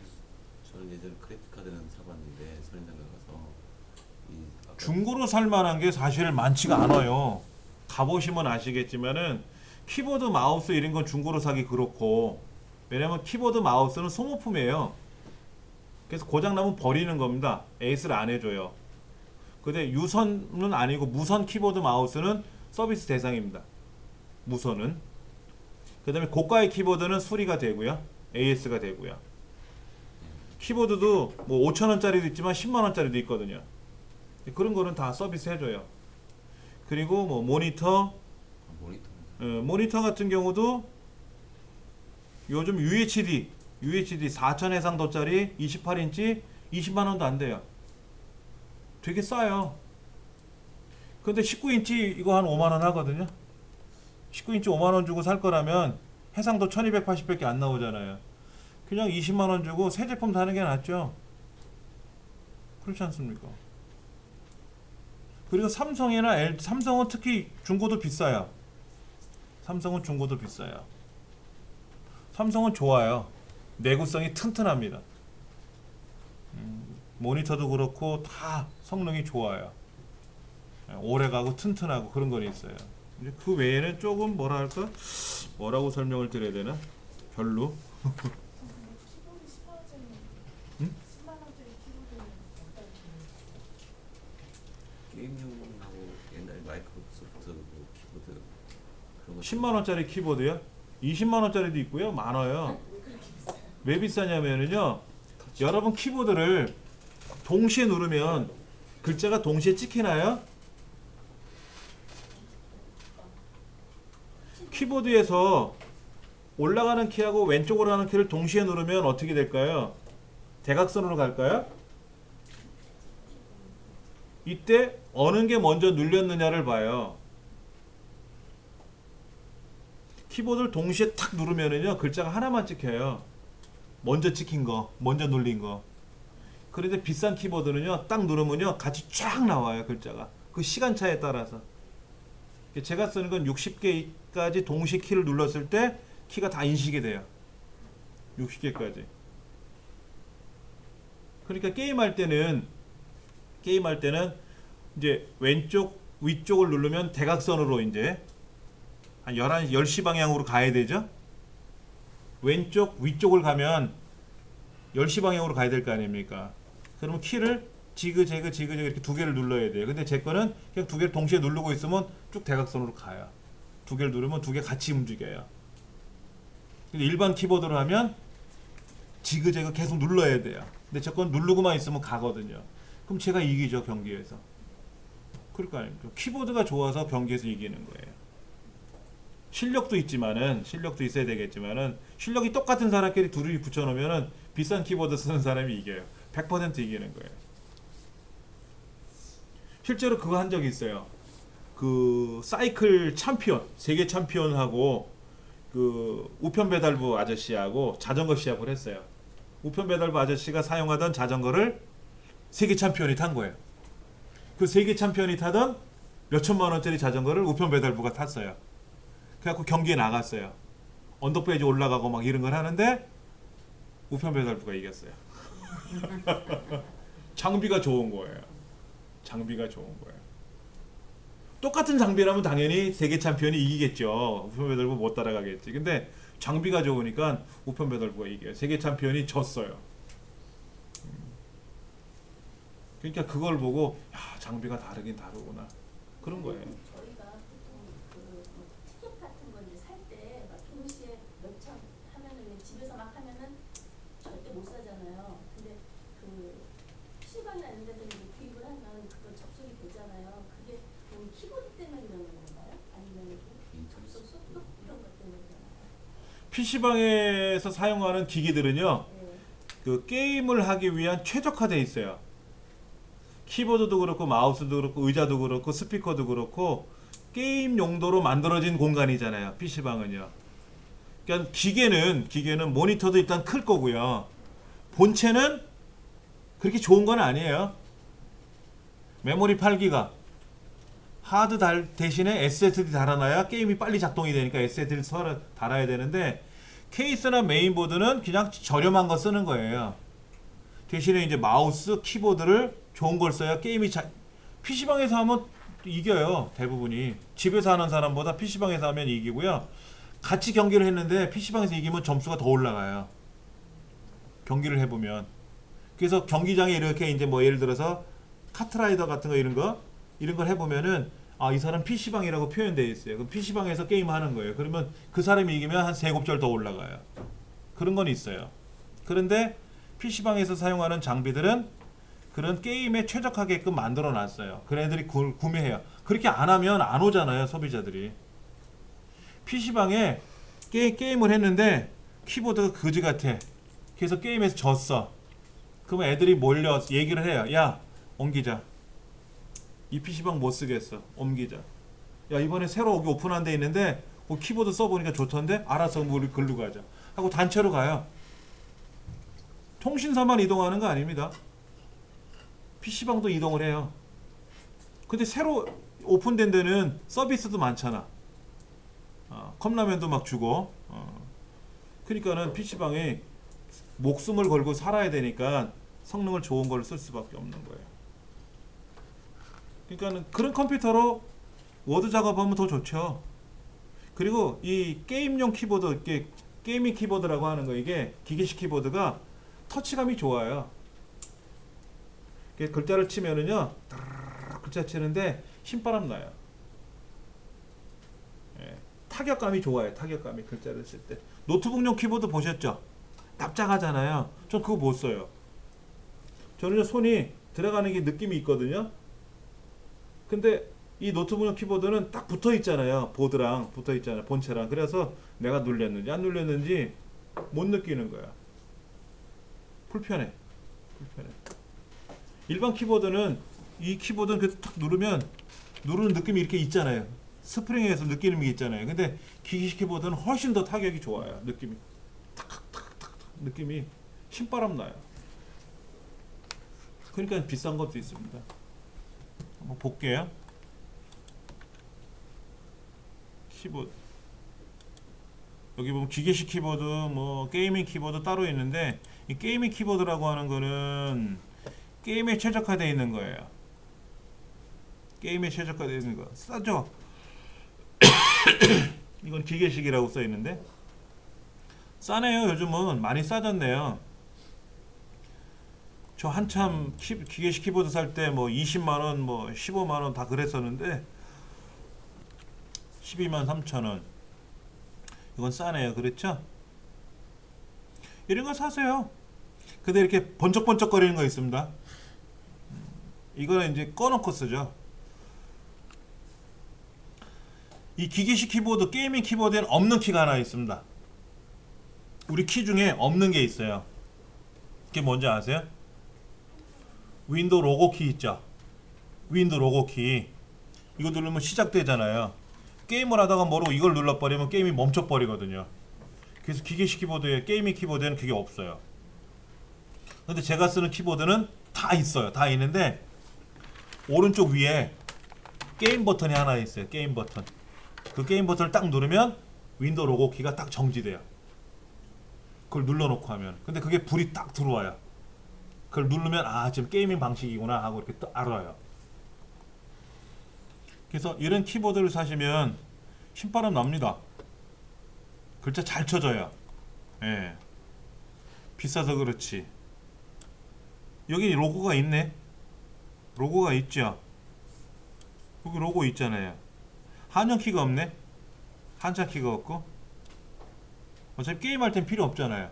저는 예전에 그래픽 카드는 사봤는데 선인장가 가서 이 아까 중고로 살만한 게 사실 많지가 않아요. 가보시면 아시겠지만은 키보드 마우스 이런 건 중고로 사기 그렇고, 왜냐면 키보드 마우스는 소모품이에요. 그래서 고장나면 버리는 겁니다. 에이스를 안 해줘요. 근데 유선은 아니고 무선 키보드 마우스는 서비스 대상입니다. 무선은. 그 다음에 고가의 키보드는 수리가 되고요. AS가 되고요. 키보드도 뭐 5,000원짜리도 있지만 10만원짜리도 있거든요. 그런 거는 다 서비스 해줘요. 그리고 뭐 모니터, 모니터 같은 경우도 요즘 UHD 4,000 해상도짜리 28인치 20만원도 안 돼요. 되게 싸요. 근데 19인치 이거 한 5만원 하거든요. 19인치 5만원 주고 살 거라면 해상도 1280밖에 안 나오잖아요. 그냥 20만원 주고 새 제품 사는 게 낫죠. 그렇지 않습니까? 그리고 삼성이나 삼성은 특히 중고도 비싸요. 삼성은 중고도 비싸요. 삼성은 좋아요. 내구성이 튼튼합니다. 모니터도 그렇고 다 성능이 좋아요. 오래가고 튼튼하고 그런 건 있어요. 이제 그 외에는 조금 뭐랄까, 뭐라고 설명을 드려야 되나? 별로. 응? 게임용하고 옛날 마이크로소프트 뭐 키보드 그런 거 10만 원짜리 키보드요? 20만 원짜리도 있고요. 많아요. 왜 비싸냐면은요. 여러분 키보드를 동시에 누르면 글자가 동시에 찍히나요? 키보드에서 올라가는 키하고 왼쪽으로 가는 키를 동시에 누르면 어떻게 될까요? 대각선으로 갈까요? 이때 어느 게 먼저 눌렸느냐를 봐요. 키보드를 동시에 탁 누르면은요 글자가 하나만 찍혀요. 먼저 찍힌 거, 먼저 눌린 거. 그런데 비싼 키보드는요 딱 누르면요 같이 쫙 나와요 글자가. 그 시간차에 따라서. 제가 쓰는 건 60개까지 동시에 키를 눌렀을 때 키가 다 인식이 돼요. 60개까지. 그러니까 게임할 때는 이제 왼쪽 위쪽을 누르면 대각선으로 이제 한 10시 방향으로 가야 되죠. 왼쪽 위쪽을 가면 10시 방향으로 가야 될 거 아닙니까? 그러면 키를 지그재그 이렇게 두 개를 눌러야 돼요. 근데 제 거는 그냥 두 개를 동시에 누르고 있으면 쭉 대각선으로 가요. 두 개를 누르면 두 개 같이 움직여요. 근데 일반 키보드로 하면 지그재그 계속 눌러야 돼요. 근데 제 건 누르고만 있으면 가거든요. 그럼 제가 이기죠 경기에서. 그럴 거 아닙니까? 키보드가 좋아서 경기에서 이기는 거예요. 실력도 있어야 되겠지만은 실력이 똑같은 사람끼리 둘이 붙여놓으면은 비싼 키보드 쓰는 사람이 이겨요. 100% 이기는 거예요. 실제로 그거 한 적이 있어요. 그 사이클 챔피언, 세계 챔피언하고 그 우편 배달부 아저씨하고 자전거 시합을 했어요. 우편 배달부 아저씨가 사용하던 자전거를 세계 챔피언이 탄 거예요. 그 세계 챔피언이 타던 몇천만 원짜리 자전거를 우편 배달부가 탔어요. 그래갖고 경기에 나갔어요. 언덕배지 올라가고 막 이런 걸 하는데 우편 배달부가 이겼어요. 장비가 좋은 거예요. 똑같은 장비라면 당연히 세계 챔피언이 이기겠죠. 우편 배달부 못 따라가겠지. 근데 장비가 좋으니까 우편 배달부가 이겨요. 세계 챔피언이 졌어요. 그러니까 그걸 보고 야, 장비가 다르긴 다르구나. 그런 거예요. 저희가 보통 그 티켓 같은 거 이제 살 때 막 동시에 몇 장 하면은 집에서 막 하면은 절대 못 사잖아요. 근데 그 PC방이나 이런 데서 이제 구입을 하면 그거 접속이 되잖아요. 그게 뭐 키보드 때문에 그러는 건가요? 아니면 접속 속도 이런 것 때문에 그러나요? PC방에서 사용하는 기기들은요. 네. 그 게임을 하기 위한 최적화되어 있어요. 키보드도 그렇고 마우스도 그렇고 의자도 그렇고 스피커도 그렇고 게임 용도로 만들어진 공간이잖아요. PC방은요. 그러니까 기계는 모니터도 일단 클 거고요. 본체는 그렇게 좋은 건 아니에요. 메모리 8기가 하드 대신에 SSD 달아놔야 게임이 빨리 작동이 되니까 SSD를 달아야 되는데 케이스나 메인보드는 그냥 저렴한 거 쓰는 거예요. 대신에 이제 마우스, 키보드를 좋은 걸 써야 게임이 PC방에서 하면 이겨요. 대부분이. 집에서 하는 사람보다 PC방에서 하면 이기고요. 같이 경기를 했는데 PC방에서 이기면 점수가 더 올라가요. 경기를 해보면. 그래서 경기장에 이렇게 이제 뭐 예를 들어서 카트라이더 같은 거 이런 걸 해보면은 아, 이 사람 PC방이라고 표현되어 있어요. 그럼 PC방에서 게임 하는 거예요. 그러면 그 사람이 이기면 한 3곱절 더 올라가요. 그런 건 있어요. 그런데 PC방에서 사용하는 장비들은 그런 게임에 최적화게끔 만들어 놨어요. 그런 애들이 구매해요. 그렇게 안 하면 안 오잖아요, 소비자들이. PC방에 게임을 했는데 키보드가 거지 같아. 그래서 게임에서 졌어. 그러면 애들이 몰려 얘기를 해요. 야, 옮기자. 이 PC방 못 쓰겠어. 옮기자. 야, 이번에 새로 여기 오픈한 데 있는데 키보드 써보니까 좋던데? 알아서 우리 글로 가자. 하고 단체로 가요. 통신사만 이동하는 거 아닙니다. PC방도 이동을 해요. 근데 새로 오픈된 데는 서비스도 많잖아. 컵라면도 막 주고. 그러니까는 PC방에 목숨을 걸고 살아야 되니까 성능을 좋은 걸 쓸 수밖에 없는 거예요. 그러니까는 그런 컴퓨터로 워드 작업하면 더 좋죠. 그리고 이 게임용 키보드, 이게 게이밍 키보드라고 하는 거, 이게 기계식 키보드가 터치감이 좋아요. 글자를 치면은요, 글자 치는데 힘바람 나요. 예, 타격감이 좋아요. 타격감이 글자를 쓸 때. 노트북용 키보드 보셨죠? 납작하잖아요. 전 그거 못 써요. 저는 손이 들어가는 게 느낌이 있거든요. 근데 이 노트북용 키보드는 딱 붙어 있잖아요. 보드랑 붙어 있잖아요. 본체랑. 그래서 내가 눌렸는지 안 눌렸는지 못 느끼는 거야. 불편해. 일반 키보드는 이 키보드는 그래서 탁 누르면 누르는 느낌이 이렇게 있잖아요. 스프링에서 느끼는 게 있잖아요. 근데 기기식 키보드는 훨씬 더 타격이 좋아요. 느낌이 탁탁탁탁 느낌이 신바람 나요. 그러니까 비싼 것도 있습니다. 한번 볼게요. 키보드 여기 보면 기계식 키보드, 뭐 게이밍 키보드 따로 있는데 이 게이밍 키보드라고 하는 거는 게임에 최적화되어 있는 거예요. 게임에 최적화되어 있는 거 싸죠? 이건 기계식이라고 써 있는데 싸네요. 요즘은 많이 싸졌네요. 저 한참 기계식 키보드 살 때 뭐 20만원, 뭐 15만원 다 그랬었는데 12만 3천원. 이건 싸네요. 그렇죠? 이런 거 사세요. 근데 이렇게 번쩍번쩍 거리는 거 있습니다. 이거는 이제 꺼놓고 쓰죠. 이 기계식 키보드, 게이밍 키보드에는 없는 키가 하나 있습니다. 우리 키 중에 없는 게 있어요. 그게 뭔지 아세요? 윈도우 로고 키 있죠? 윈도우 로고 키. 이거 누르면 시작되잖아요. 게임을 하다가 모르고 이걸 눌러버리면 게임이 멈춰버리거든요. 그래서 기계식 키보드에, 게이밍 키보드에는 그게 없어요. 근데 제가 쓰는 키보드는 다 있어요. 다 있는데 오른쪽 위에 게임 버튼이 하나 있어요. 게임 버튼. 그 게임 버튼을 딱 누르면 윈도우 로고 키가 딱 정지돼요. 그걸 눌러놓고 하면. 근데 그게 불이 딱 들어와요. 그걸 누르면 아, 지금 게이밍 방식이구나 하고 이렇게 또 알아요. 그래서 이런 키보드를 사시면 신바람 납니다. 글자 잘 쳐져요. 예. 비싸서 그렇지. 여기 로고가 있네. 로고가 있죠. 여기 로고 있잖아요. 한영키가 없네. 한자키가 없고. 어차피 게임할 땐 필요 없잖아요.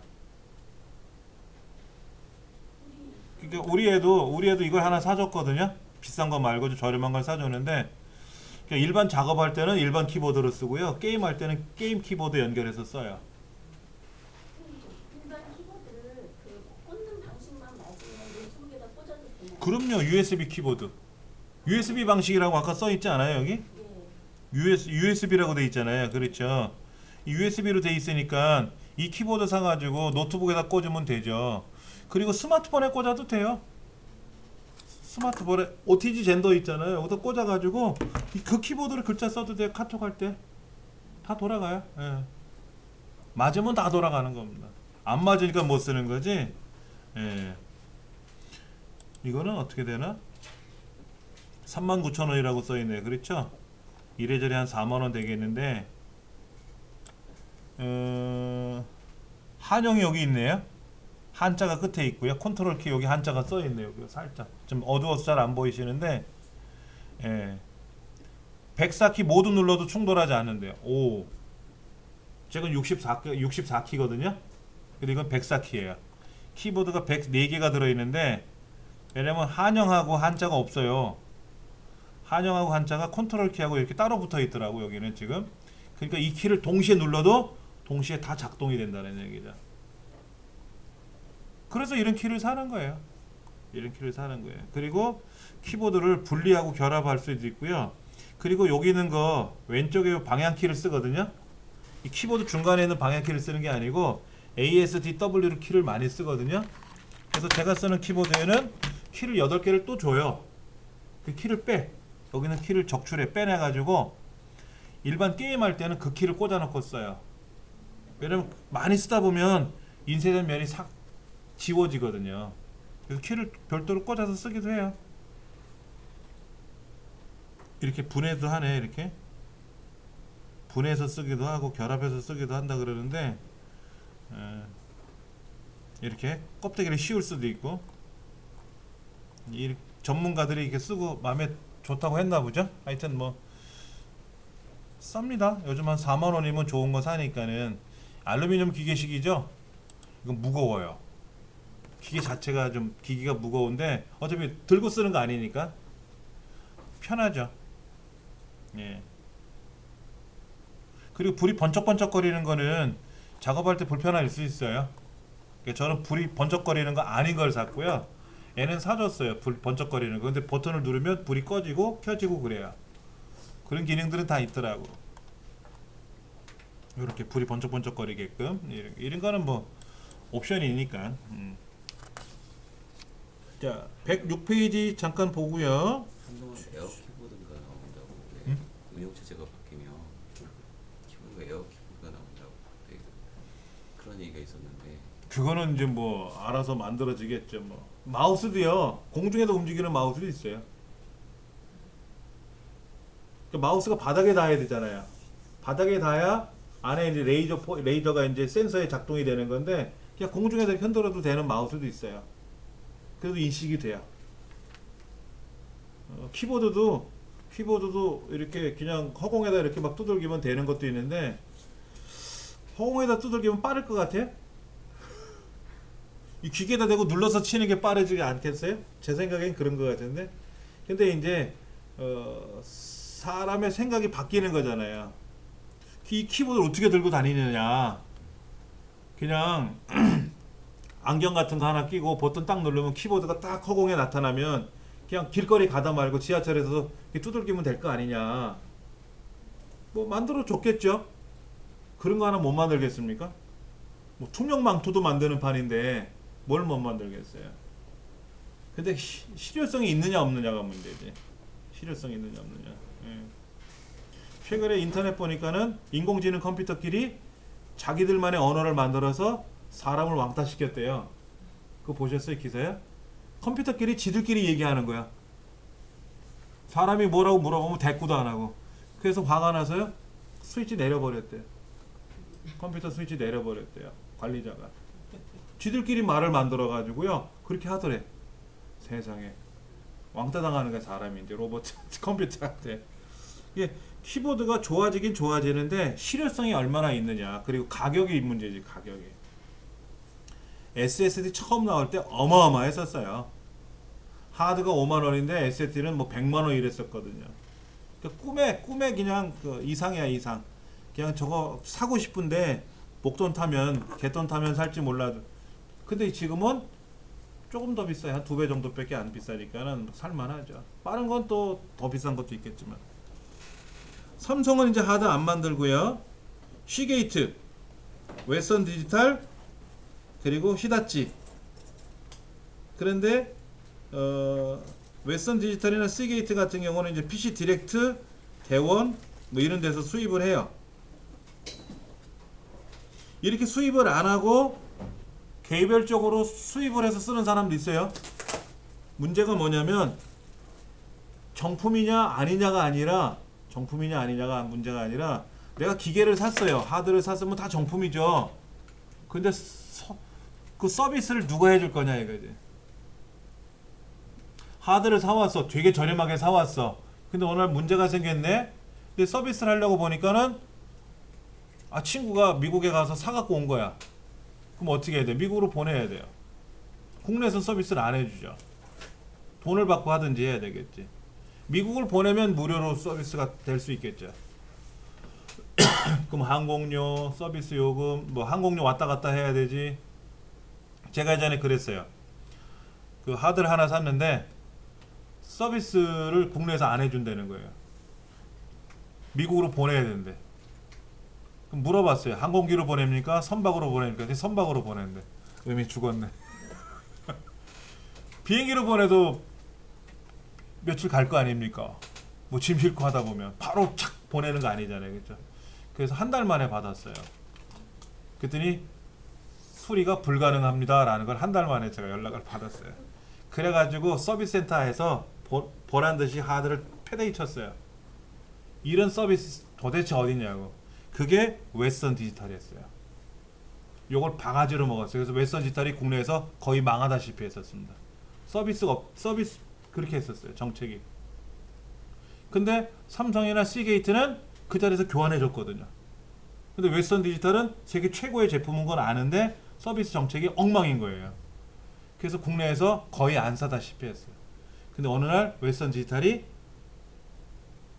그러니까 우리 애도 이걸 하나 사줬거든요. 비싼 거 말고 좀 저렴한 걸 사줬는데, 그러니까 일반 작업할 때는 일반 키보드로 쓰고요. 게임할 때는 게임 키보드 연결해서 써요. 일반 키보드를 그 꽂는 방식만 맞으면 노트북에다 꽂아도 되나요? 그럼요. USB 키보드. USB 방식이라고 아까 써 있지 않아요, 여기? 예. USB라고 돼 있잖아요. 그렇죠. USB로 돼 있으니까 이 키보드 사가지고 노트북에다 꽂으면 되죠. 그리고 스마트폰에 꽂아도 돼요. 스마트폰에 OTG 젠더 있잖아요. 여기다 꽂아가지고 그 키보드로 글자 써도 돼요. 카톡 할 때 다 돌아가요. 예. 맞으면 다 돌아가는 겁니다. 안 맞으니까 못 쓰는 거지. 예. 이거는 어떻게 되나? 39,000원이라고 써있네요. 그렇죠? 이래저래 한 4만원 되겠는데 한영이 여기 있네요. 한자가 끝에 있고요. 컨트롤 키 여기 한자가 써있네요. 여기 살짝 좀 어두워서 잘 안 보이시는데 104키 모두 눌러도 충돌하지 않는데요. 오, 지금 64키거든요. 근데 이건 104키예요. 키보드가 104개가 들어있는데 왜냐면 한영하고 한자가 없어요. 한영하고 한자가 컨트롤 키하고 이렇게 따로 붙어 있더라고 여기는 지금. 그러니까 이 키를 동시에 눌러도 동시에 다 작동이 된다는 얘기죠. 그래서 이런 키를 사는 거예요. 이런 키를 사는 거예요. 그리고 키보드를 분리하고 결합할 수도 있고요. 그리고 여기 있는 거 왼쪽에 방향키를 쓰거든요. 이 키보드 중간에 있는 방향키를 쓰는 게 아니고 ASDW 키를 많이 쓰거든요. 그래서 제가 쓰는 키보드에는 키를 8개를 또 줘요. 그 키를 빼. 여기는 키를 적출해 빼내가지고 일반 게임할 때는 그 키를 꽂아놓고 써요. 왜냐면 많이 쓰다 보면 인쇄된 면이 싹 지워지거든요. 그래서 키를 별도로 꽂아서 쓰기도 해요. 이렇게 분해도 하네. 이렇게 분해해서 쓰기도 하고 결합해서 쓰기도 한다 그러는데 이렇게 껍데기를 씌울 수도 있고 이 전문가들이 이렇게 쓰고 마음에 좋다고 했나 보죠. 하여튼 뭐 쌉니다. 요즘 한 4만원이면 좋은 거 사니까는. 알루미늄 기계식이죠. 이건 무거워요. 기계 자체가 좀 기기가 무거운데 어차피 들고 쓰는 거 아니니까 편하죠. 예. 그리고 불이 번쩍번쩍거리는 거는 작업할 때 불편할 수 있어요. 그러니까 저는 불이 번쩍거리는 거 아닌 걸 샀고요. 얘는 사줬어요. 불 번쩍거리는 거. 근데 버튼을 누르면 불이 꺼지고 켜지고 그래요. 그런 기능들은 다 있더라고. 이렇게 불이 번쩍번쩍거리게끔 이런 거는 뭐 옵션이니까. 자, 106페이지 잠깐 보고요. 한동안 에어 키보드가 나온다고 운영 체제가 바뀌면 키보드가 에어 키보드가 나온다고 그런 얘기가 있었는데 그거는 이제 뭐 알아서 만들어지겠죠. 뭐 마우스도요. 공중에서 움직이는 마우스도 있어요. 그러니까 마우스가 바닥에 닿아야 되잖아요. 바닥에 닿아야 안에 이제 레이저가 이제 센서에 작동이 되는 건데 그냥 공중에서 흔들어도 되는 마우스도 있어요. 그래도 인식이 돼요. 키보드도 이렇게 그냥 허공에다 이렇게 막 두들기면 되는 것도 있는데 허공에다 두들기면 빠를 것 같아요? 이 기계에다 대고 눌러서 치는 게 빠르지 않겠어요? 제 생각엔 그런 것 같은데. 근데 이제 사람의 생각이 바뀌는 거잖아요. 이 키보드를 어떻게 들고 다니느냐. 그냥 안경 같은 거 하나 끼고 버튼 딱 누르면 키보드가 딱 허공에 나타나면 그냥 길거리 가다 말고 지하철에서 두들기면 될 거 아니냐. 뭐 만들어 줬겠죠. 그런 거 하나 못 만들겠습니까? 뭐 투명 망토도 만드는 판인데 뭘 못 만들겠어요. 근데 실효성이 있느냐 없느냐가 문제지. 실효성이 있느냐 없느냐. 예. 최근에 인터넷 보니까는 인공지능 컴퓨터끼리 자기들만의 언어를 만들어서 사람을 왕따시켰대요. 그거 보셨어요? 기사에? 컴퓨터끼리 지들끼리 얘기하는 거야. 사람이 뭐라고 물어보면 대꾸도 안 하고. 그래서 화가 나서요? 스위치 내려버렸대요. 컴퓨터 스위치 내려버렸대요. 관리자가. 지들끼리 말을 만들어 가지고요. 그렇게 하더래. 세상에. 왕따 당하는 거야. 사람이 이제 로봇 컴퓨터한테. 이게 키보드가 좋아지긴 좋아지는데 실효성이 얼마나 있느냐. 그리고 가격이 문제지. 가격이. SSD 처음 나올 때 어마어마했었어요. 하드가 5만원인데 SSD는 뭐 100만원 이랬었거든요. 그러니까 꿈에 그냥 그 이상이야 이상. 그냥 저거 사고 싶은데 목돈 타면 개돈 타면 살지 몰라도. 근데 지금은 조금 더 비싸요. 한 2배 정도밖에 안 비싸니까는 살만하죠. 빠른 건 또 더 비싼 것도 있겠지만. 삼성은 이제 하드 안 만들고요. 시게이트, 웨스턴 디지털, 그리고 히다치. 그런데 웨스턴 디지털이나 시게이트 같은 경우는 이제 PC 디렉트, 대원 뭐 이런 데서 수입을 해요. 이렇게 수입을 안 하고 개별적으로 수입을 해서 쓰는 사람도 있어요. 문제가 뭐냐면 정품이냐 아니냐가 아니라 정품이냐 아니냐가 문제가 아니라 내가 기계를 샀어요. 하드를 샀으면 다 정품이죠. 근데 그 서비스를 누가 해줄 거냐 이거지. 하드를 사왔어. 되게 저렴하게 사왔어. 근데 어느 날 문제가 생겼네. 근데 서비스를 하려고 보니까는 친구가 미국에 가서 사갖고 온 거야. 그럼 어떻게 해야 돼? 미국으로 보내야 돼요. 국내에서 서비스를 안 해주죠. 돈을 받고 하든지 해야 되겠지. 미국을 보내면 무료로 서비스가 될 수 있겠죠. 그럼 항공료, 서비스 요금, 뭐 항공료 왔다 갔다 해야 되지. 제가 예전에 그랬어요. 그 하드를 하나 샀는데 서비스를 국내에서 안 해준다는 거예요. 미국으로 보내야 되는데. 그럼 물어봤어요. 항공기로 보냅니까? 선박으로 보냅니까? 선박으로 보냈는데 의미 죽었네. 비행기로 보내도 며칠 갈 거 아닙니까? 뭐 짐 싣고 하다 보면 바로 착 보내는 거 아니잖아요, 그렇죠? 그래서 한 달 만에 받았어요. 그랬더니 수리가 불가능합니다라는 걸 한 달 만에 제가 연락을 받았어요. 그래가지고 서비스 센터에서 보란 듯이 하드를 패대기 쳤어요. 이런 서비스 도대체 어디냐고. 그게 웨스턴 디지털이었어요. 요걸 바가지로 먹었어요. 그래서 웨스턴 디지털이 국내에서 거의 망하다시피 했었습니다. 서비스 그렇게 했었어요. 정책이. 근데 삼성이나 시게이트는 그 자리에서 교환해 줬거든요. 근데 웨스턴 디지털은 세계 최고의 제품인 건 아는데 서비스 정책이 엉망인 거예요. 그래서 국내에서 거의 안 사다시피 했어요. 근데 어느 날 웨스턴 디지털이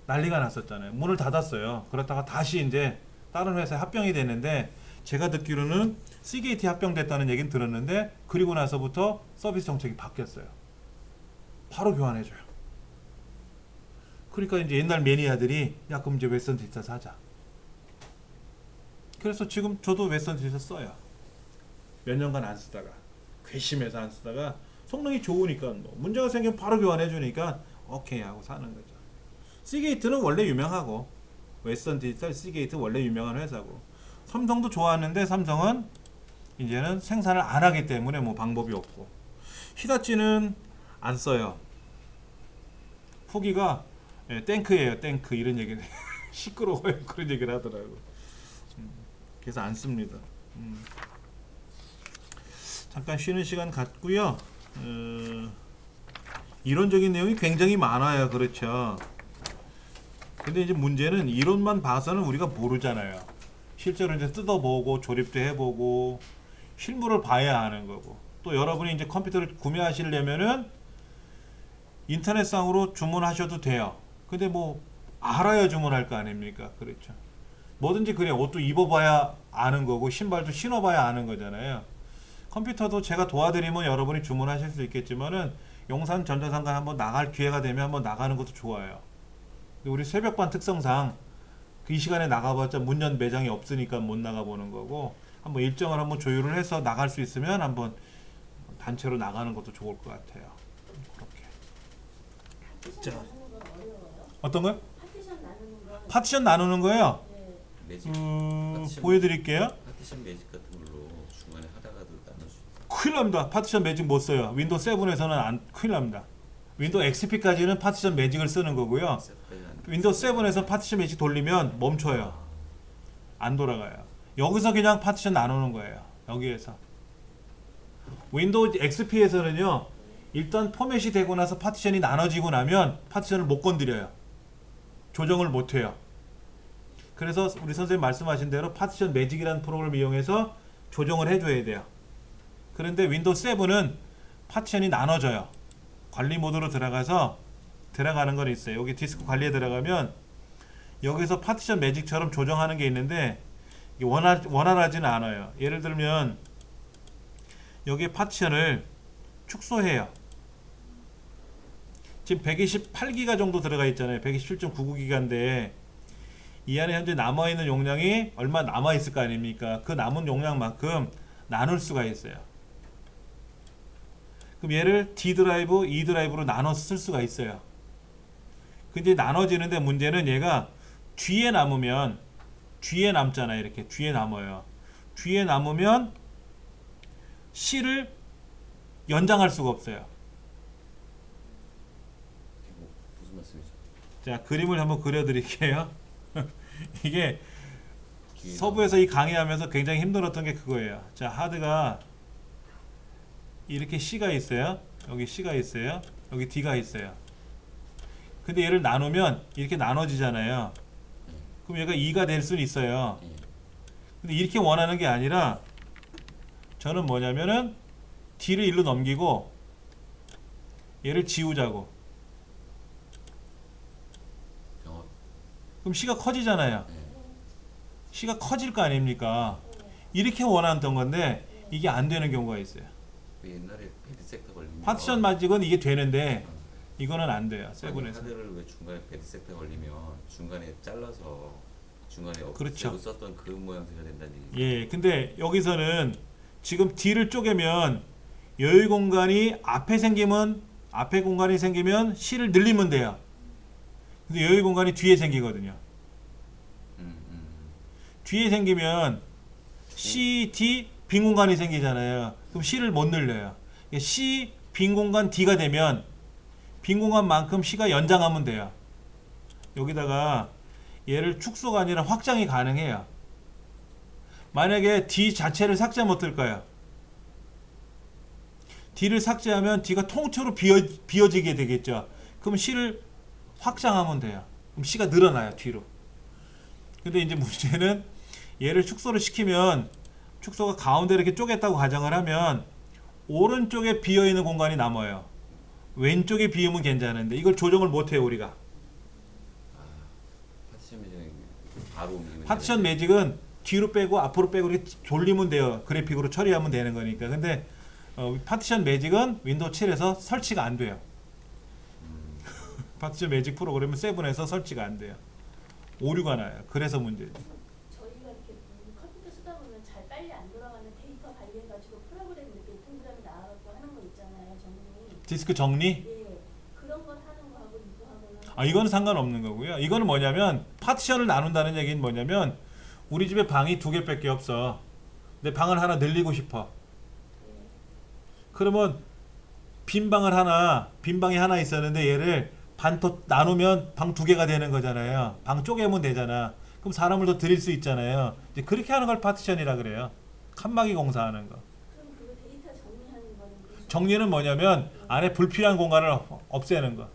난리가 났었잖아요. 문을 닫았어요. 그렇다가 다시 이제 다른 회사에 합병이 됐는데 제가 듣기로는 시게이트 합병됐다는 얘기는 들었는데 그리고 나서부터 서비스 정책이 바뀌었어요. 바로 교환해줘요. 그러니까 이제 옛날 매니아들이 야 그럼 이제 웨스턴 디지털 사자. 그래서 지금 저도 웨스턴 디지털 써요. 몇 년간 안 쓰다가 괘씸해서 안 쓰다가 성능이 좋으니까 뭐 문제가 생기면 바로 교환해주니까 오케이 하고 사는 거죠. 시게이트는 원래 유명하고 웨스턴 디지털, 시게이트 원래 유명한 회사고 삼성도 좋아하는데 삼성은 이제는 생산을 안 하기 때문에 뭐 방법이 없고 히다치는 안 써요. 후기가 탱크예요, 탱크 이런 얘기를 시끄러워요 그런 얘기를 하더라고. 그래서 안 씁니다. 잠깐 쉬는 시간 갖고요. 이론적인 내용이 굉장히 많아요. 그렇죠. 근데 이제 문제는 이론만 봐서는 우리가 모르잖아요. 실제로 이제 뜯어보고 조립도 해보고 실물을 봐야 하는 거고 또 여러분이 이제 컴퓨터를 구매하시려면은 인터넷상으로 주문하셔도 돼요. 근데 뭐 알아야 주문할 거 아닙니까? 그렇죠. 뭐든지 그래. 옷도 입어봐야 아는 거고 신발도 신어봐야 아는 거잖아요. 컴퓨터도 제가 도와드리면 여러분이 주문하실 수 있겠지만은 용산 전자상가 한번 나갈 기회가 되면 한번 나가는 것도 좋아요. 우리 새벽반 특성상 이 시간에 나가봤자 문 연 매장이 없으니까 못 나가보는 거고 한번 일정을 한번 조율을 해서 나갈 수 있으면 한번 단체로 나가는 것도 좋을 것 같아요. 그렇게. 자, 어떤 거요? 파티션 나누는 건 파티션 나누는 거예요? 네. 매직 보여드릴게요. 파티션 매직 같은 걸로 중간에 하다가도 나눌 수 있어요. 큰일 납니다. 파티션 매직 못 써요. 윈도우 7에서는 큰일 납니다. 윈도우 XP까지는 파티션 매직을 쓰는 거고요. 윈도우 7에서 파티션 매직 돌리면 멈춰요. 안 돌아가요. 여기서 그냥 파티션 나누는 거예요. 여기에서. 윈도우 XP에서는요. 일단 포맷이 되고 나서 파티션이 나눠지고 나면 파티션을 못 건드려요. 조정을 못 해요. 그래서 우리 선생님 말씀하신 대로 파티션 매직이라는 프로그램을 이용해서 조정을 해줘야 돼요. 그런데 윈도우 7은 파티션이 나눠져요. 관리 모드로 들어가서 들어가는 건 있어요. 여기 디스크 관리에 들어가면 여기서 파티션 매직처럼 조정하는 게 있는데 이게 원활하지는 않아요. 예를 들면 여기에 파티션을 축소해요. 지금 128기가 정도 들어가 있잖아요. 127.99기가인데 이 안에 현재 남아있는 용량이 얼마 남아있을 거 아닙니까? 그 남은 용량만큼 나눌 수가 있어요. 그럼 얘를 D 드라이브, E 드라이브로 나눠서 쓸 수가 있어요. 근데 나눠지는데 문제는 얘가 뒤에 남으면, 뒤에 남잖아요. 이렇게 뒤에 남아요. 뒤에 남으면 C를 연장할 수가 없어요. 무슨 말씀이죠? 자, 그림을 한번 그려드릴게요. 이게 뒤에 서부에서 이 강의하면서 굉장히 힘들었던 게 그거예요. 자, 하드가 이렇게 C가 있어요. 여기 C가 있어요. 여기 D가 있어요. 근데 얘를 나누면 이렇게 나눠지잖아요. 그럼 얘가 2가 될 수는 있어요. 예. 근데 이렇게 원하는 게 아니라 저는 뭐냐면은 D를 1로 넘기고 얘를 지우자고. 병합. 그럼 C가 커지잖아요. 예. C가 커질 거 아닙니까? 이렇게 원하던 건데 이게 안 되는 경우가 있어요. 그 옛날에 베드 섹터 걸리면 파티션 마직은 이게 되는데 이거는 안 돼요. 아니, 세븐에서. 하드를 왜 중간에 베드 섹터 걸리면 중간에 잘라서 중간에 그렇죠. 없애고 썼던 그 모양새가 된다는 얘기죠. 예, 근데 여기서는 지금 D를 쪼개면 여유 공간이 앞에 생기면 앞에 공간이 생기면 C를 늘리면 돼요. 근데 여유 공간이 뒤에 생기거든요. 뒤에 생기면 C, D 빈 공간이 생기잖아요. 그럼 C를 못 늘려요. C 빈 공간 D가 되면 빈 공간만큼 C가 연장하면 돼요. 여기다가 얘를 축소가 아니라 확장이 가능해요. 만약에 D 자체를 삭제 못 할까요? D를 삭제하면 D가 통째로 비어지게 되겠죠. 그럼 C를 확장하면 돼요. 그럼 C가 늘어나요, 뒤로. 근데 이제 문제는 얘를 축소를 시키면 축소가 가운데 이렇게 쪼갰다고 가정을 하면 오른쪽에 비어있는 공간이 남아요. 왼쪽에 비우면 괜찮은데 이걸 조정을 못해요, 우리가. 파티션 매직은 바로 옮기면 파티션 되는데 매직은 뒤로 빼고 앞으로 빼고 이렇게 돌리면 돼요. 그래픽으로 처리하면 되는 거니까. 근데 파티션 매직은 윈도우 7에서 설치가 안 돼요. 파티션 매직 프로그램은 7에서 설치가 안 돼요. 오류가 나요. 그래서 문제죠. 저희가 이렇게 컴퓨터 쓰다 보면 잘 빨리 안 돌아가는 데이터 관리해가지고 프로그램 이렇게 동그라미 나와갖고 하는 거 있잖아요, 정리. 디스크 정리? 예, 그런 걸 하는 거하고 이거 하고는 아, 이거는 상관없는 거고요. 이거는 뭐냐면 파티션을 나눈다는 얘기는 뭐냐면 우리 집에 방이 2개밖에 없어. 내 방을 하나 늘리고 싶어. 예, 그러면 빈 방이 하나 있었는데 얘를 반토 나누면 방 2개가 되는 거잖아요. 방 쪼개면 되잖아. 그럼 사람을 더 들일 수 있잖아요. 이제 그렇게 하는 걸 파티션이라 그래요. 칸막이 공사하는 거. 그럼 그거 데이터 정리하는 거는 무슨 정리는 뭐냐면 안에 불필요한 공간을 없애는 거.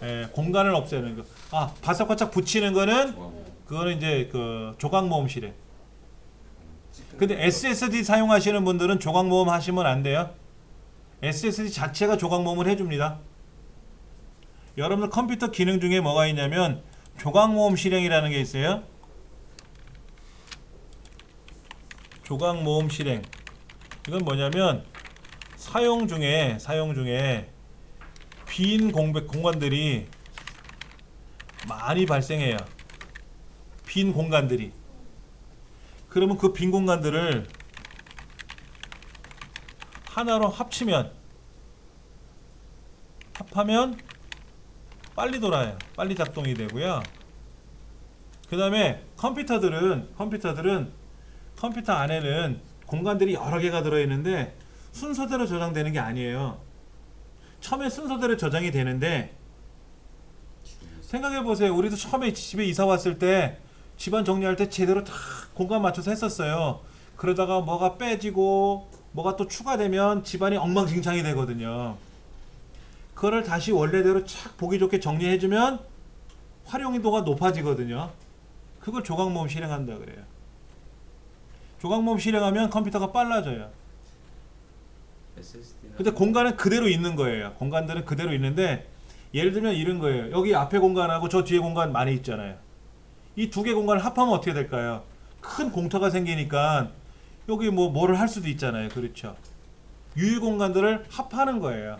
예, 공간을 없애는 거. 아, 바삭바삭 붙이는 거는 그거는 이제 그 조각 모음 실행. 근데 SSD 사용하시는 분들은 조각 모음 하시면 안 돼요. SSD 자체가 조각 모음을 해줍니다. 여러분들 컴퓨터 기능 중에 뭐가 있냐면 조각 모음 실행이라는 게 있어요. 조각 모음 실행. 이건 뭐냐면 사용 중에 빈 공간들이 많이 발생해요. 빈 공간들이. 그러면 그 빈 공간들을 하나로 합하면 빨리 돌아요. 빨리 작동이 되고요. 그 다음에 컴퓨터들은 컴퓨터 안에는 공간들이 여러 개가 들어있는데 순서대로 저장되는 게 아니에요. 처음에 순서대로 저장이 되는데 생각해보세요. 우리도 처음에 집에 이사 왔을 때 집안 정리할 때 제대로 다 공간 맞춰서 했었어요. 그러다가 뭐가 빼지고 뭐가 또 추가되면 집안이 엉망진창이 되거든요. 그거를 다시 원래대로 착 보기 좋게 정리해주면 활용도가 높아지거든요. 그걸 조각모음 실행한다 그래요. 조각모음 실행하면 컴퓨터가 빨라져요. SSD는 근데 공간은 그대로 있는 거예요. 공간들은 그대로 있는데 예를 들면 이런 거예요. 여기 앞에 공간하고 저 뒤에 공간 많이 있잖아요. 이 2개 공간을 합하면 어떻게 될까요? 큰 공터가 생기니까 여기 뭐를 할 수도 있잖아요. 그렇죠. 유휴 공간들을 합하는 거예요.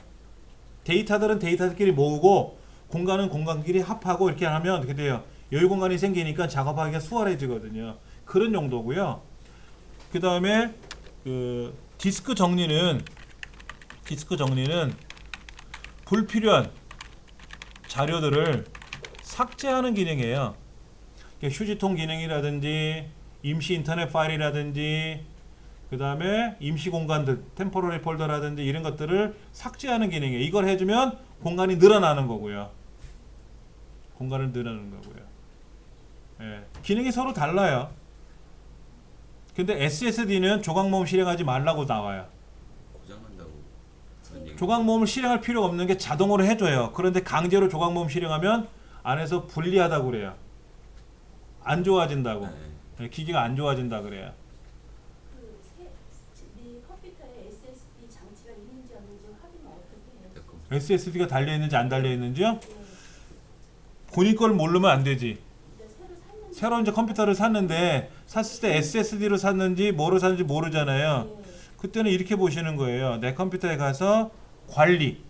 데이터들은 데이터들끼리 모으고 공간은 공간끼리 합하고 이렇게 하면 어떻게 돼요? 여유 공간이 생기니까 작업하기가 수월해지거든요. 그런 용도고요. 그 다음에 그 디스크 정리는 불필요한 자료들을 삭제하는 기능이에요. 휴지통 기능이라든지 임시 인터넷 파일이라든지 그 다음에 임시 공간들 템포러리 폴더라든지 이런 것들을 삭제하는 기능이에요. 이걸 해주면 공간이 늘어나는 거고요. 공간을 늘어나는 거고요. 예, 기능이 서로 달라요. 근데 SSD는 조각 모음 실행하지 말라고 나와요. 고장난다고 그런 얘기. 조각 모음을 실행할 필요가 없는 게 자동으로 해줘요. 그런데 강제로 조각 모음 실행하면 안에서 불리하다고 그래요. 안 좋아진다고. 네. 예, 기기가 안 좋아진다 그래요. 네 컴퓨터에 SSD 장치가 있는지 없는지 확인은 어떻게 해요? 됐고. SSD가 달려있는지 안 달려있는지요? 네. 본인 걸 모르면 안 되지. 그러니까 새로 샀는지 새로 이제 컴퓨터를 샀는데 샀을 때 SSD로 샀는지 뭐로 샀는지 모르잖아요. 네. 그때는 이렇게 보시는 거예요. 내 컴퓨터에 가서 관리.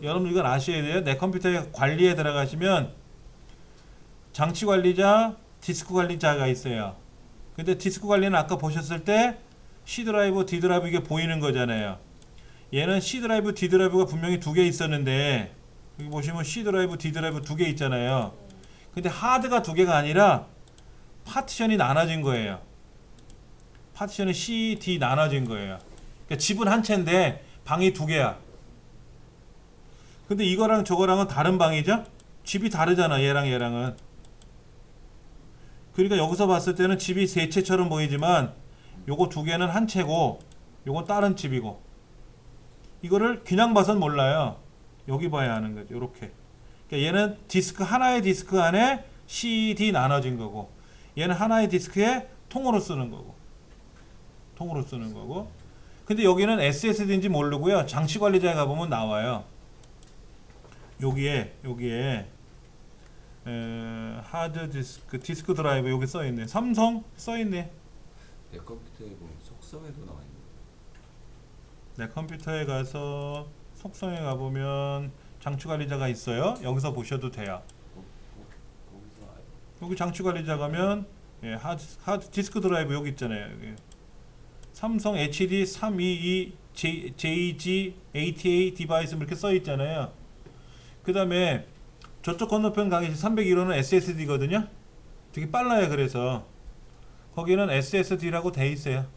여러분 이건 아셔야 돼요. 내 컴퓨터에 관리에 들어가시면 장치 관리자, 디스크 관리자가 있어요. 근데 디스크 관리는 아까 보셨을 때 C 드라이브, D 드라이브 이게 보이는 거잖아요. 얘는 C 드라이브, D 드라이브가 분명히 두 개 있었는데 여기 보시면 C 드라이브, D 드라이브 두 개 있잖아요. 근데 하드가 두 개가 아니라 파티션이 나눠진 거예요. 파티션이 C, D 나눠진 거예요. 그러니까 집은 한 채인데 방이 두 개야. 근데 이거랑 저거랑은 다른 방이죠? 집이 다르잖아, 얘랑 얘랑은. 그러니까 여기서 봤을 때는 집이 세 채처럼 보이지만 요거 두 개는 한 채고 요건 다른 집이고 이거를 그냥 봐선 몰라요. 여기 봐야 하는 거죠. 요렇게. 그러니까 얘는 디스크 하나의 디스크 안에 CD 나눠진 거고 얘는 하나의 디스크에 통으로 쓰는 거고 통으로 쓰는 거고 근데 여기는 SSD인지 모르고요. 장치 관리자에 가보면 나와요. 여기에 하드 디스크, 디스크 드라이브 여기 써있네. 삼성 써있네. 내 컴퓨터에 보면 속성에도 나와 있는. 내 컴퓨터에 가서 속성에 가보면 장치 관리자가 있어요. 여기서 보셔도 돼요. 거기서 여기 장치 관리자 가면 예, 하드 디스크 드라이브 여기 있잖아요. 여기. 삼성 HD 322 JG ATA 디바이스 이렇게 써 있잖아요. 그 다음에 저쪽 건너편 강의 301호는 SSD거든요. 되게 빨라요. 그래서 거기는 SSD라고 돼 있어요.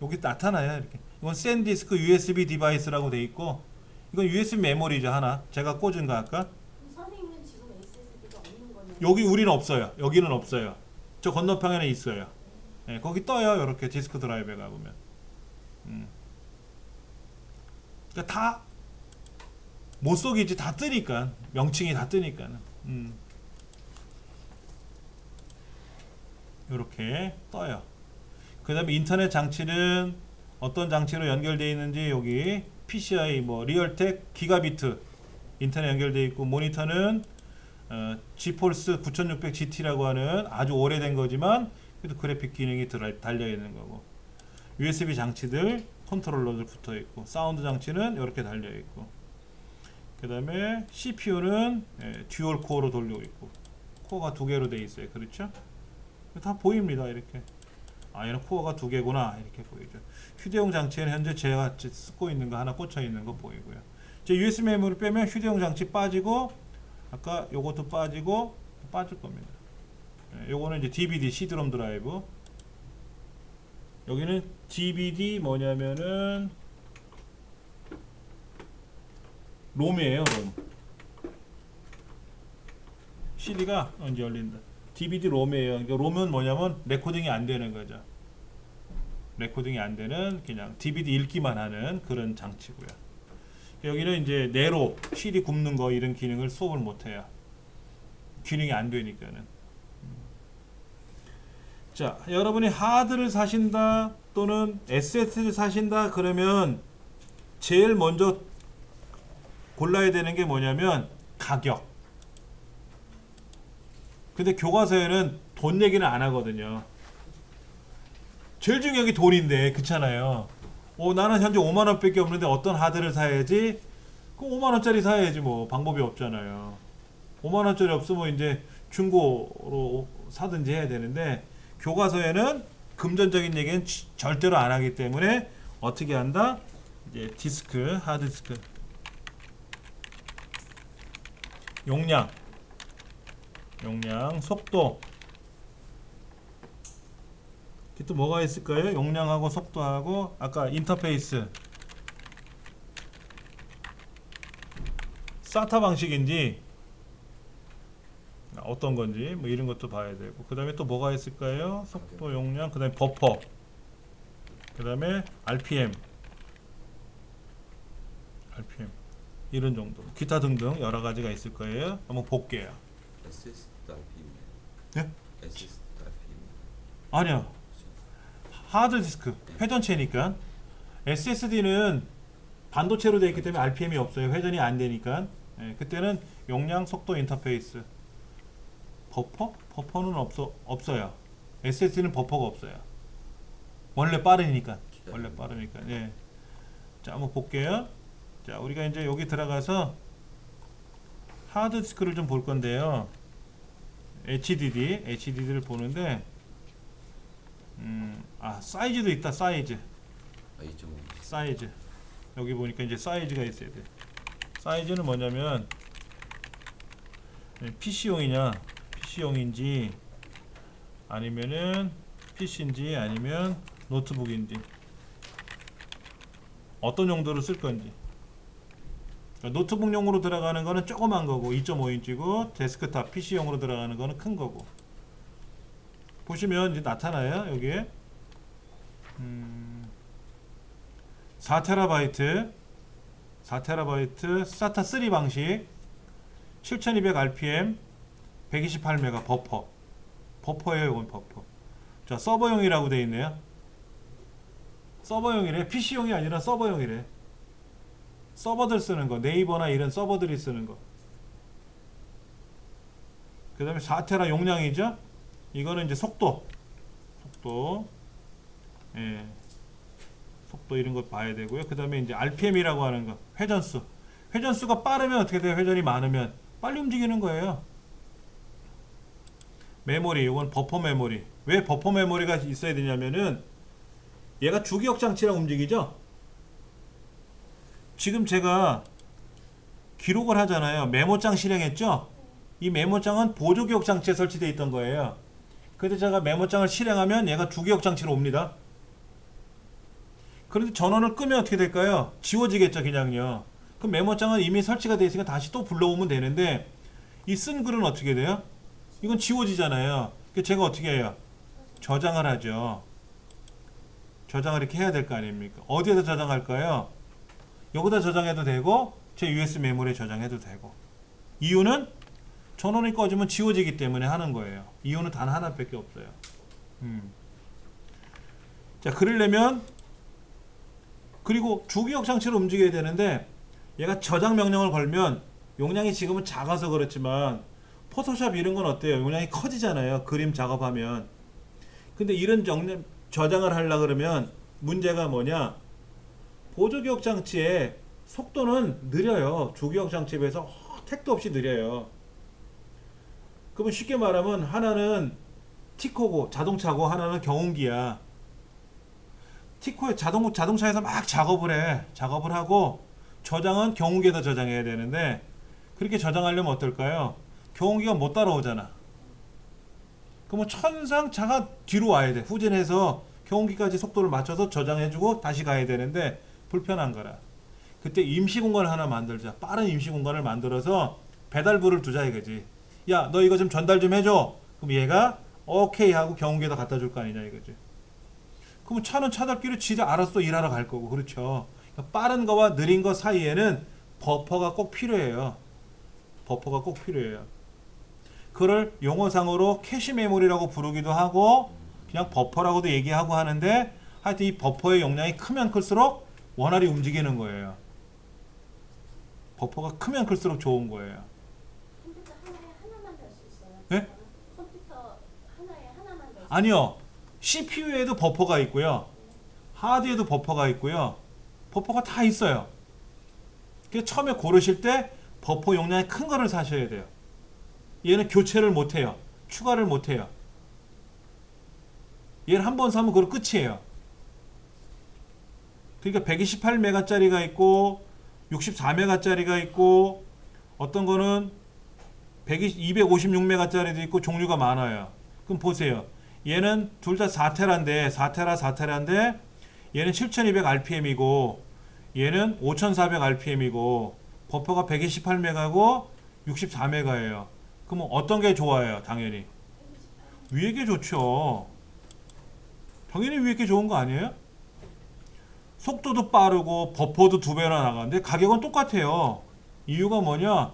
여기 나타나요. 이렇게. 이건 샌디스크 USB 디바이스라고 돼 있고 이건 USB 메모리죠. 하나 제가 꽂은 거 아까 그럼 선생님은 지금 SSD가 없는 거네요. 여기 우리는 없어요. 여기는 없어요. 저 건너편에는 있어요. 네, 거기 떠요. 이렇게 디스크 드라이브에 가보면 그러니까 다 못 속이지. 다 뜨니까 명칭이 다 뜨니까 이렇게 떠요. 그 다음에 인터넷 장치는 어떤 장치로 연결되어 있는지 여기 PCI 뭐 리얼텍 기가비트 인터넷 연결되어 있고 모니터는 지폴스 9600 GT라고 하는 아주 오래된 거지만 그래도 그래픽 기능이 달려 있는 거고 USB 장치들 컨트롤러들 붙어 있고 사운드 장치는 이렇게 달려 있고 그 다음에 CPU는 듀얼 코어로 돌리고 있고 코어가 두 개로 되어 있어요. 그렇죠? 다 보입니다. 이렇게 아 얘는 코어가 두 개구나 이렇게 보이죠. 휴대용 장치에는 현재 제가 쓰고 있는 거 하나 꽂혀 있는 거 보이고요. 이제 USB 메모리 빼면 휴대용 장치 빠지고 아까 요것도 빠지고 빠질 겁니다. 요거는 이제 DVD CD롬 드라이브 여기는 DVD 뭐냐면은 롬이에요. 롬 CD가 언제 열린다. DVD 롬이에요. 그러니까 롬은 뭐냐면 레코딩이 안 되는 거죠. 레코딩이 안 되는 그냥 DVD 읽기만 하는 그런 장치고요. 여기는 이제 내로 CD 굽는 거 이런 기능을 수업을 못 해요. 기능이 안 되니까는. 자, 여러분이 하드를 사신다 또는 SSD를 사신다 그러면 제일 먼저 골라야 되는 게 뭐냐면 가격. 근데 교과서에는 돈 얘기는 안 하거든요. 제일 중요한 게 돈인데 그렇잖아요. 나는 현재 5만 원밖에 없는데 어떤 하드를 사야지? 그럼 5만 원짜리 사야지 뭐. 방법이 없잖아요. 5만 원짜리 없으면 이제 중고로 사든지 해야 되는데 교과서에는 금전적인 얘기는 절대로 안 하기 때문에 어떻게 한다? 이제 디스크, 하드디스크 용량, 속도. 또 뭐가 있을까요? 용량하고 속도하고 아까 인터페이스 사타 방식인지 어떤 건지 뭐 이런 것도 봐야 되고 그 다음에 또 뭐가 있을까요? 속도, 용량, 그 다음에 버퍼, 그 다음에 RPM 이런 정도 기타 등등 여러 가지가 있을 거예요. 한번 볼게요. SSRPM. 예? SSRPM. 아니요. 하드디스크 회전체니까 SSD는 반도체로 되어 있기 때문에 RPM이 없어요. 회전이 안 되니까. 예, 그때는 용량, 속도, 인터페이스. 버퍼는 없어요. SSD는 버퍼가 없어요. 원래 빠르니까. 예. 자, 한번 볼게요. 자, 우리가 이제 여기 들어가서 하드디스크를 좀 볼 건데요. HDD를 보는데 사이즈도 있다. 사이즈. 여기 보니까 이제 사이즈가 있어야 돼. 사이즈는 뭐냐면 PC용인지 아니면은 PC인지 아니면 노트북인지 어떤 용도로 쓸 건지. 노트북용으로 들어가는 거는 조그만 거고 2.5인치고 데스크탑 PC용으로 들어가는 거는 큰 거고. 보시면 이제 나타나요. 여기에 4TB SATA 3 방식 7200rpm 128MB 버퍼예요. 이건 버퍼. 자, 서버용이라고 되어 있네요. 서버용이래. PC용이 아니라 서버용이래. 서버들 쓰는 거, 네이버나 이런 서버들이 쓰는 거. 그 다음에 4TB 용량이죠. 이거는 이제 속도, 예, 속도 이런 거 봐야 되고요. 그 다음에 이제 RPM이라고 하는 거, 회전수가 빠르면 어떻게 돼요? 회전이 많으면 빨리 움직이는 거예요. 메모리, 이건 버퍼 메모리. 왜 버퍼 메모리가 있어야 되냐면은 얘가 주기억 장치랑 움직이죠. 지금 제가 기록을 하잖아요. 메모장 실행했죠. 이 메모장은 보조기억 장치에 설치되어 있던 거예요. 그런데 제가 메모장을 실행하면 얘가 주기억 장치로 옵니다. 그런데 전원을 끄면 어떻게 될까요? 지워지겠죠, 그냥요. 그럼 메모장은 이미 설치가 되어 있으니까 다시 또 불러오면 되는데 이 쓴 글은 어떻게 돼요? 이건 지워지잖아요. 그래서 제가 어떻게 해요? 저장을 하죠. 저장을 이렇게 해야 될 거 아닙니까? 어디에다 저장할까요? 여기다 저장해도 되고 제 USB 메모리에 저장해도 되고. 이유는 전원이 꺼지면 지워지기 때문에 하는 거예요. 이유는 단 하나밖에 없어요. 자, 그러려면 그리고 주기억 장치로 움직여야 되는데 얘가 저장 명령을 걸면 용량이 지금은 작아서 그렇지만 포토샵 이런 건 어때요? 용량이 커지잖아요. 그림 작업하면. 근데 이런 저장을 하려고 그러면 문제가 뭐냐? 보조기억 장치의 속도는 느려요. 주기억 장치에 비해서 택도 없이 느려요. 그러면 쉽게 말하면 하나는 티코고 자동차고 하나는 경운기야. 티코에 자동차에서 막 작업을 하고 저장은 경운기에다 저장해야 되는데 그렇게 저장하려면 어떨까요? 경운기가 못 따라오잖아. 그러면 천상 차가 뒤로 와야 돼. 후진해서 경운기까지 속도를 맞춰서 저장해주고 다시 가야 되는데 불편한 거라. 그때 임시 공간을 하나 만들자. 빠른 임시 공간을 만들어서 배달부를 두자 이거지. 야, 너 이거 좀 전달 좀 해줘. 그럼 얘가 오케이 하고 경운기에다 갖다 줄 거 아니냐 이거지. 그러면 차는 차들끼리 지가 알아서 일하러 갈 거고. 그렇죠. 그러니까 빠른 거와 느린 거 사이에는 버퍼가 꼭 필요해요. 그걸 용어상으로 캐시 메모리라고 부르기도 하고 그냥 버퍼라고도 얘기하고 하는데 하여튼 이 버퍼의 용량이 크면 클수록 원활히 움직이는 거예요. 버퍼가 크면 클수록 좋은 거예요. 컴퓨터 하나만 달 수 있어요? 네? 컴퓨터 하나에 하나만 달 수 있어요? 아니요. CPU에도 버퍼가 있고요. 하드에도 버퍼가 있고요. 버퍼가 다 있어요. 그래서 처음에 고르실 때 버퍼 용량이 큰 거를 사셔야 돼요. 얘는 교체를 못해요. 추가를 못해요. 얘는 한 번 사면 그걸로 끝이에요. 그러니까 128메가짜리가 있고 64메가짜리가 있고 어떤 거는 256메가짜리도 있고 종류가 많아요. 그럼 보세요. 얘는 둘 다 4테라인데 4테라인데 얘는 7200rpm이고 얘는 5400rpm이고 버퍼가 128메가고 64메가예요. 그럼 어떤 게 좋아요? 당연히 위에 게 좋죠. 당연히 위에 게 좋은 거 아니에요? 속도도 빠르고 버퍼도 2배나 나가는데 가격은 똑같아요. 이유가 뭐냐?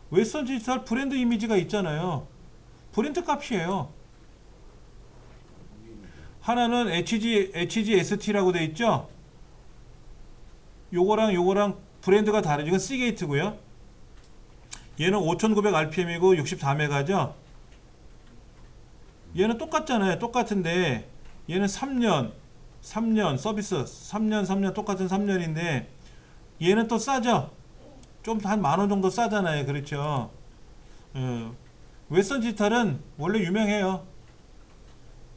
웨스턴 디지털 브랜드 이미지가 있잖아요. 브랜드 값이에요. 하나는 HGST라고 돼 있죠? 요거랑 브랜드가 다르죠. 이건 시게이트고요. 얘는 5900rpm이고 64메가죠. 얘는 똑같잖아요. 똑같은데 얘는 3년 서비스 3년 똑같은 3년인데 얘는 또 싸죠. 좀 한 10,000원 정도 싸잖아요. 그렇죠. 웨스턴 디지털은 원래 유명해요.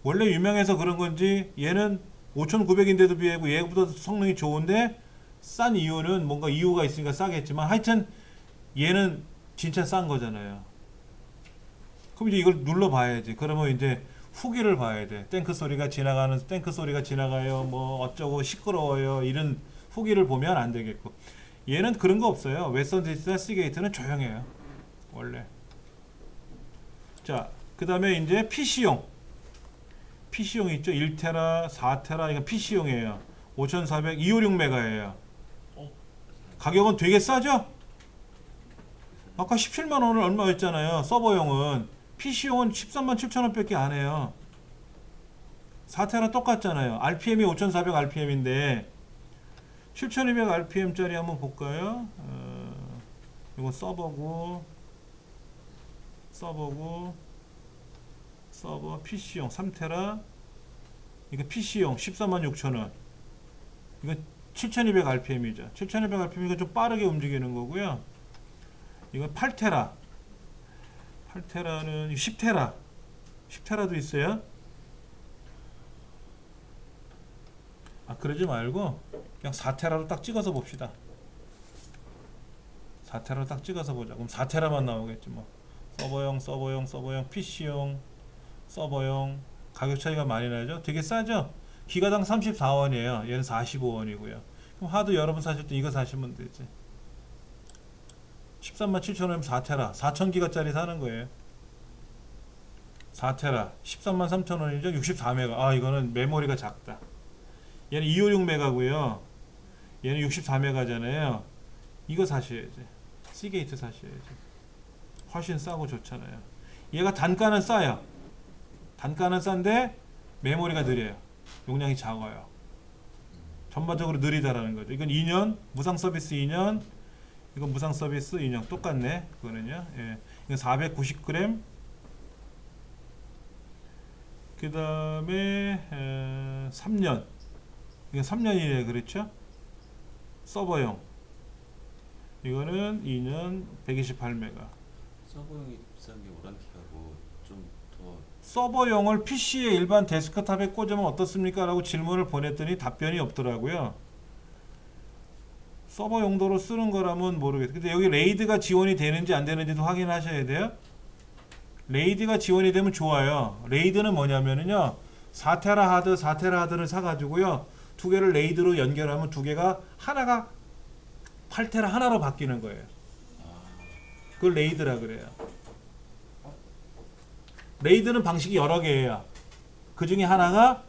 원래 유명해서 그런 건지 얘는 5900인데도 비하고 얘보다 성능이 좋은데 싼 이유는 뭔가 이유가 있으니까 싸겠지만 하여튼 얘는 진짜 싼 거잖아요. 그럼 이제 이걸 눌러봐야지. 그러면 이제 후기를 봐야 돼. 탱크 소리가 지나가요. 뭐 어쩌고 시끄러워요. 이런 후기를 보면 안 되겠고. 얘는 그런 거 없어요. 웨스턴 디지털 시게이트는 조용해요. 원래. 자, 그 다음에 이제 PC용 있죠. 1테라, 4테라, 이건 PC용이에요. 5400, 256메가예요. 가격은 되게 싸죠? 아까 17만원을 얼마였잖아요. 서버용은. PC용은 137,000원 밖에 안 해요. 4테라 똑같잖아요. RPM이 5400rpm인데 7200rpm짜리 한번 볼까요? 이거 서버 PC용 3테라 이거 PC용 146,000원 이거 7200rpm이죠. 7200rpm이니까 좀 빠르게 움직이는 거고요. 이건 8테라는 10테라도 있어요. 그러지 말고 그냥 4테라로 딱 찍어서 봅시다. 4테라로 딱 찍어서 보자. 그럼 4테라만 나오겠지 뭐. 서버용, PC용, 서버용 가격 차이가 많이 나죠? 되게 싸죠? 기가당 34원이에요. 얘는 45원이고요. 그럼 하드 여러분 사실 때 이거 사시면 되지. 137,000원이면 4테라 4000기가짜리 사는 거예요. 4테라 133,000원이죠. 64메가. 이거는 메모리가 작다. 얘는 256메가고요. 얘는 64메가잖아요. 이거 사셔야지. 시게이트 사셔야지. 훨씬 싸고 좋잖아요. 얘가 단가는 싸요. 단가는 싼데 메모리가 느려요. 용량이 작아요. 전반적으로 느리다라는 거죠. 이건 2년 무상 서비스 2년. 이건 무상 서비스 2년 똑같네. 그거는요. 예. 이건 490g. 그 다음에 3년. 이건 3년이래 그렇죠? 서버용. 이거는 2년 128메가. 서버용이 비싼 게 오란티하고 좀 더 서버용을 PC에 일반 데스크탑에 꽂으면 어떻습니까? 라고 질문을 보냈더니 답변이 없더라고요. 서버 용도로 쓰는 거라면 모르겠어요. 근데 여기 레이드가 지원이 되는지 안 되는지도 확인하셔야 돼요. 레이드가 지원이 되면 좋아요. 레이드는 뭐냐면요. 4테라 하드를 사가지고요. 두 개를 레이드로 연결하면 두 개가 하나가 8테라 하나로 바뀌는 거예요. 그걸 레이드라 그래요. 레이드는 방식이 여러 개예요. 그 중에 하나가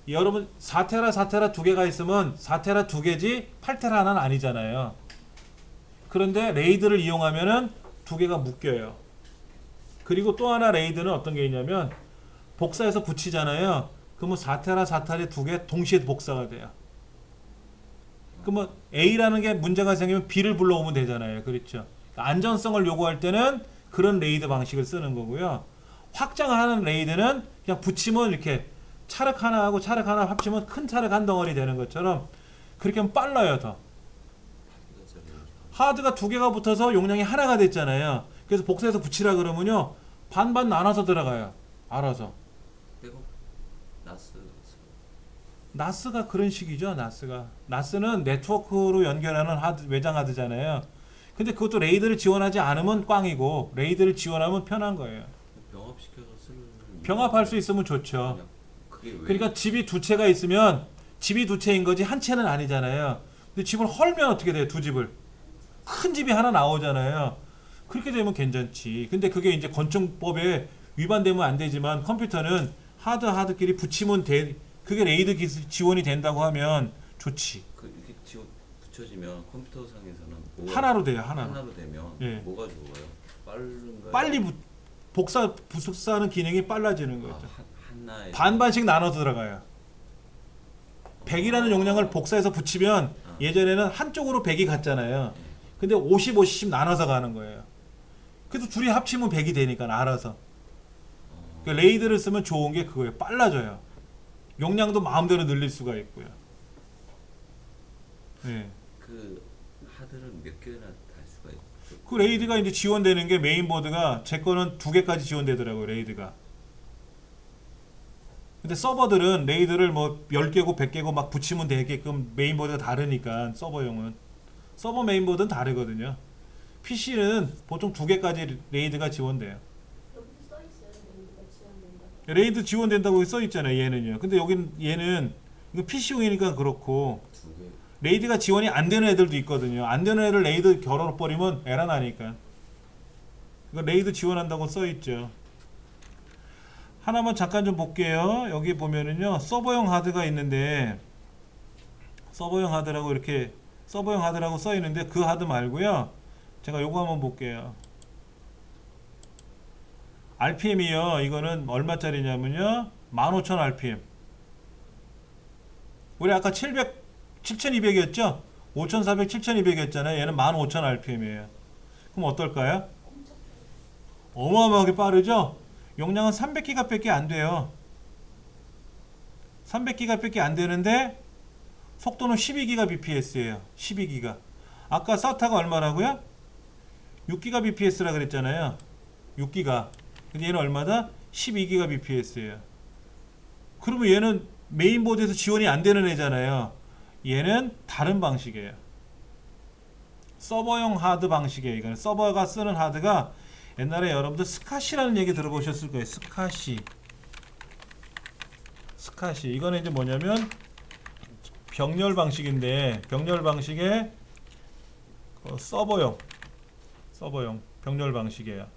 여러분 4테라 두 개가 있으면 4테라 두 개지 8테라 하나는 아니잖아요. 그런데 레이드를 이용하면은 두 개가 묶여요. 그리고 또 하나 레이드는 어떤 게 있냐면 복사해서 붙이잖아요. 그러면 4테라 두 개 동시에 복사가 돼요. 그러면 A라는 게 문제가 생기면 B를 불러오면 되잖아요. 그렇죠. 안전성을 요구할 때는 그런 레이드 방식을 쓰는 거고요. 확장하는 레이드는 그냥 붙이면 이렇게 차륵 하나하고 차륵 하나 합치면 큰 차륵 한 덩어리 되는 것처럼 그렇게 하면 빨라요 더. 하드가 두 개가 붙어서 용량이 하나가 됐잖아요. 그래서 복사해서 붙이라 그러면요 반반 나눠서 들어가요. 알아서. 백업 나스 나스가 그런 식이죠. 나스는 네트워크로 연결하는 하드, 외장 하드잖아요. 근데 그것도 레이드를 지원하지 않으면 꽝이고 레이드를 지원하면 편한 거예요. 병합시켜서 쓰는 병합할 수 있으면 좋죠. 그냥 그게 왜 그러니까 집이 두 채가 있으면 집이 두 채인 거지 한 채는 아니잖아요. 근데 집을 헐면 어떻게 돼요? 두 집을. 큰 집이 하나 나오잖아요. 그렇게 되면 괜찮지. 근데 그게 이제 건축법에 위반되면 안 되지만 컴퓨터는 하드끼리 붙이면 돼. 그게 레이드 기술 지원이 된다고 하면 좋지. 이렇게 지워 붙여지면 컴퓨터 상에서는 하나로 돼요. 하나로. 하나로 되면 예. 뭐가 좋아요? 빠른가요? 빨리 복사하는 기능이 빨라지는 거죠. 하나에 반반씩 나눠서 들어가요. 100이라는 용량을 복사해서 붙이면 예전에는 한쪽으로 100이 갔잖아요. 근데 50, 50씩 나눠서 가는 거예요. 그래서 둘이 합치면 100이 되니까 알아서. 그러니까 레이드를 쓰면 좋은 게 그거예요. 빨라져요. 용량도 마음대로 늘릴 수가 있고요. 네. 그 하드를 몇 개나 달 수가 있죠? 그 레이드가 이제 지원되는 게 메인보드가 제 거는 2개까지 지원되더라고요. 레이드가. 근데 서버들은 레이드를 뭐 10개고 100개고 막 붙이면 되게끔 메인보드가 다르니까 서버용은. 서버 메인보드는 다르거든요. PC는 보통 2개까지 레이드가 지원돼요. 여기도 써 있어요. 레이드가 지원된다. 레이드 지원된다고 써 있잖아요. 얘는요. 근데 여긴 얘는 이거 PC용이니까 그렇고 두 개. 레이드가 지원이 안 되는 애들도 있거든요. 안 되는 애를 레이드 걸어버리면 에러 나니까. 이거 레이드 지원한다고 써 있죠. 하나만 잠깐 좀 볼게요. 여기 보면은요. 서버용 하드가 있는데 서버용 하드라고 이렇게 서버용 하드라고 써 있는데 그 하드 말고요. 제가 요거 한번 볼게요. RPM이요. 이거는 얼마짜리냐면요. 15,000 RPM. 우리 아까 7200이었죠? 5400, 7200이었잖아요. 얘는 15,000 RPM이에요. 그럼 어떨까요? 어마어마하게 빠르죠? 용량은 300기가 밖에 안 돼요. 300기가 밖에 안 되는데 속도는 12기가 bps예요. 12기가. 아까 SATA가 얼마라고요? 6기가 bps라 그랬잖아요. 6기가. 근데 얘는 얼마다? 12기가 bps예요. 그러면 얘는 메인보드에서 지원이 안 되는 애잖아요. 얘는 다른 방식이에요. 서버용 하드 방식이에요. 이거는 서버가 쓰는 하드가 옛날에 여러분들 스카시라는 얘기 들어보셨을 거예요. 스카시. 이거는 이제 뭐냐면 병렬 방식인데 병렬 방식의 서버용 병렬 방식이에요.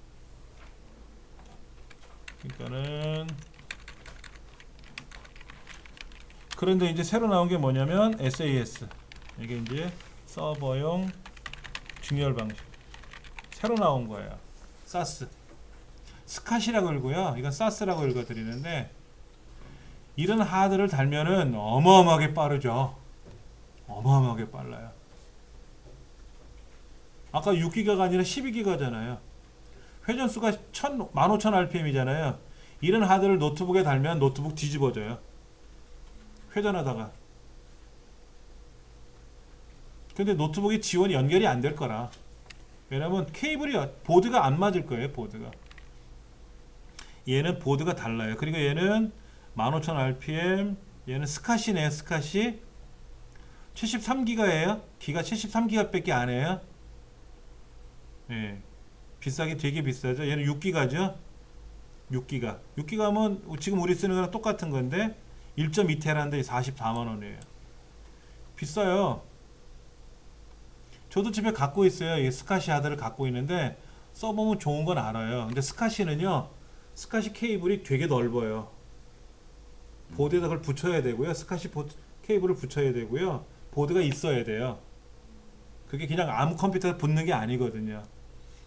그러니까는 그런데 이제 새로 나온 게 뭐냐면 SAS. 이게 이제 서버용 증열 방식. 새로 나온 거예요. 사스. 스카시라고 읽고요. 이건 사스라고 읽어드리는데 이런 하드를 달면은 어마어마하게 빠르죠. 어마어마하게 빨라요. 아까 6기가가 아니라 12기가잖아요. 회전수가 15,000 RPM이잖아요. 이런 하드를 노트북에 달면 노트북 뒤집어져요. 회전하다가. 근데 노트북이 지원이 연결이 안 될 거라. 왜냐면 케이블이 보드가 안 맞을 거예요. 보드가. 얘는 보드가 달라요. 그리고 얘는 15,000 RPM. 얘는 스카시네요. 스카시. 73기가예요. 기가 73기가 밖에 안 해요. 예. 비싸긴 되게 비싸죠. 얘는 6기가죠. 6기가. 6기가면 지금 우리 쓰는 거랑 똑같은 건데 1.2테라인데 44만원이에요. 비싸요. 저도 집에 갖고 있어요. 이 스카시 하드를 갖고 있는데 써보면 좋은 건 알아요. 근데 스카시는요. 스카시 케이블이 되게 넓어요. 보드에다 그걸 붙여야 되고요. 스카시 케이블을 붙여야 되고요. 보드가 있어야 돼요. 그게 그냥 아무 컴퓨터에 붙는 게 아니거든요.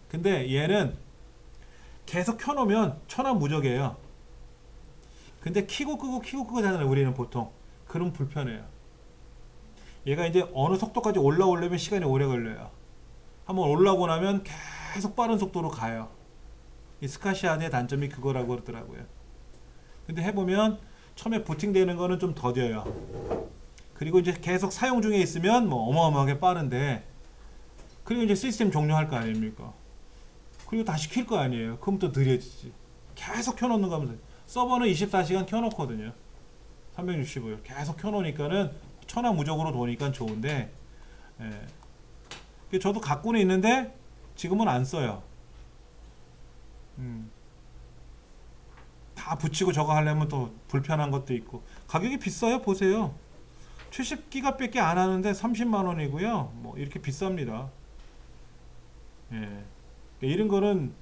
근데 얘는 계속 켜놓으면 천하무적이에요. 근데 켜고 끄고 하잖아요. 우리는 보통. 그럼 불편해요. 얘가 이제 어느 속도까지 올라오려면 시간이 오래 걸려요. 한번 올라오고 나면 계속 빠른 속도로 가요. 이 스카시 하드의 단점이 그거라고 그러더라고요. 근데 해보면 처음에 부팅되는 거는 좀 더뎌요. 그리고 이제 계속 사용 중에 있으면 뭐 어마어마하게 빠른데, 그리고 이제 시스템 종료할 거 아닙니까? 그리고 다시 킬 거 아니에요. 그럼 또 느려지지. 계속 켜놓는 거 하면서 서버는 24시간 켜놓거든요. 365일 계속 켜놓으니까는 천하무적으로 도니까 좋은데, 저도 갖고는 있는데 지금은 안 써요. 다 붙이고 저거 하려면 또 불편한 것도 있고 가격이 비싸요. 보세요. 70기가 밖에 안 하는데 30만 원이고요. 뭐 이렇게 비쌉니다. 이런 거는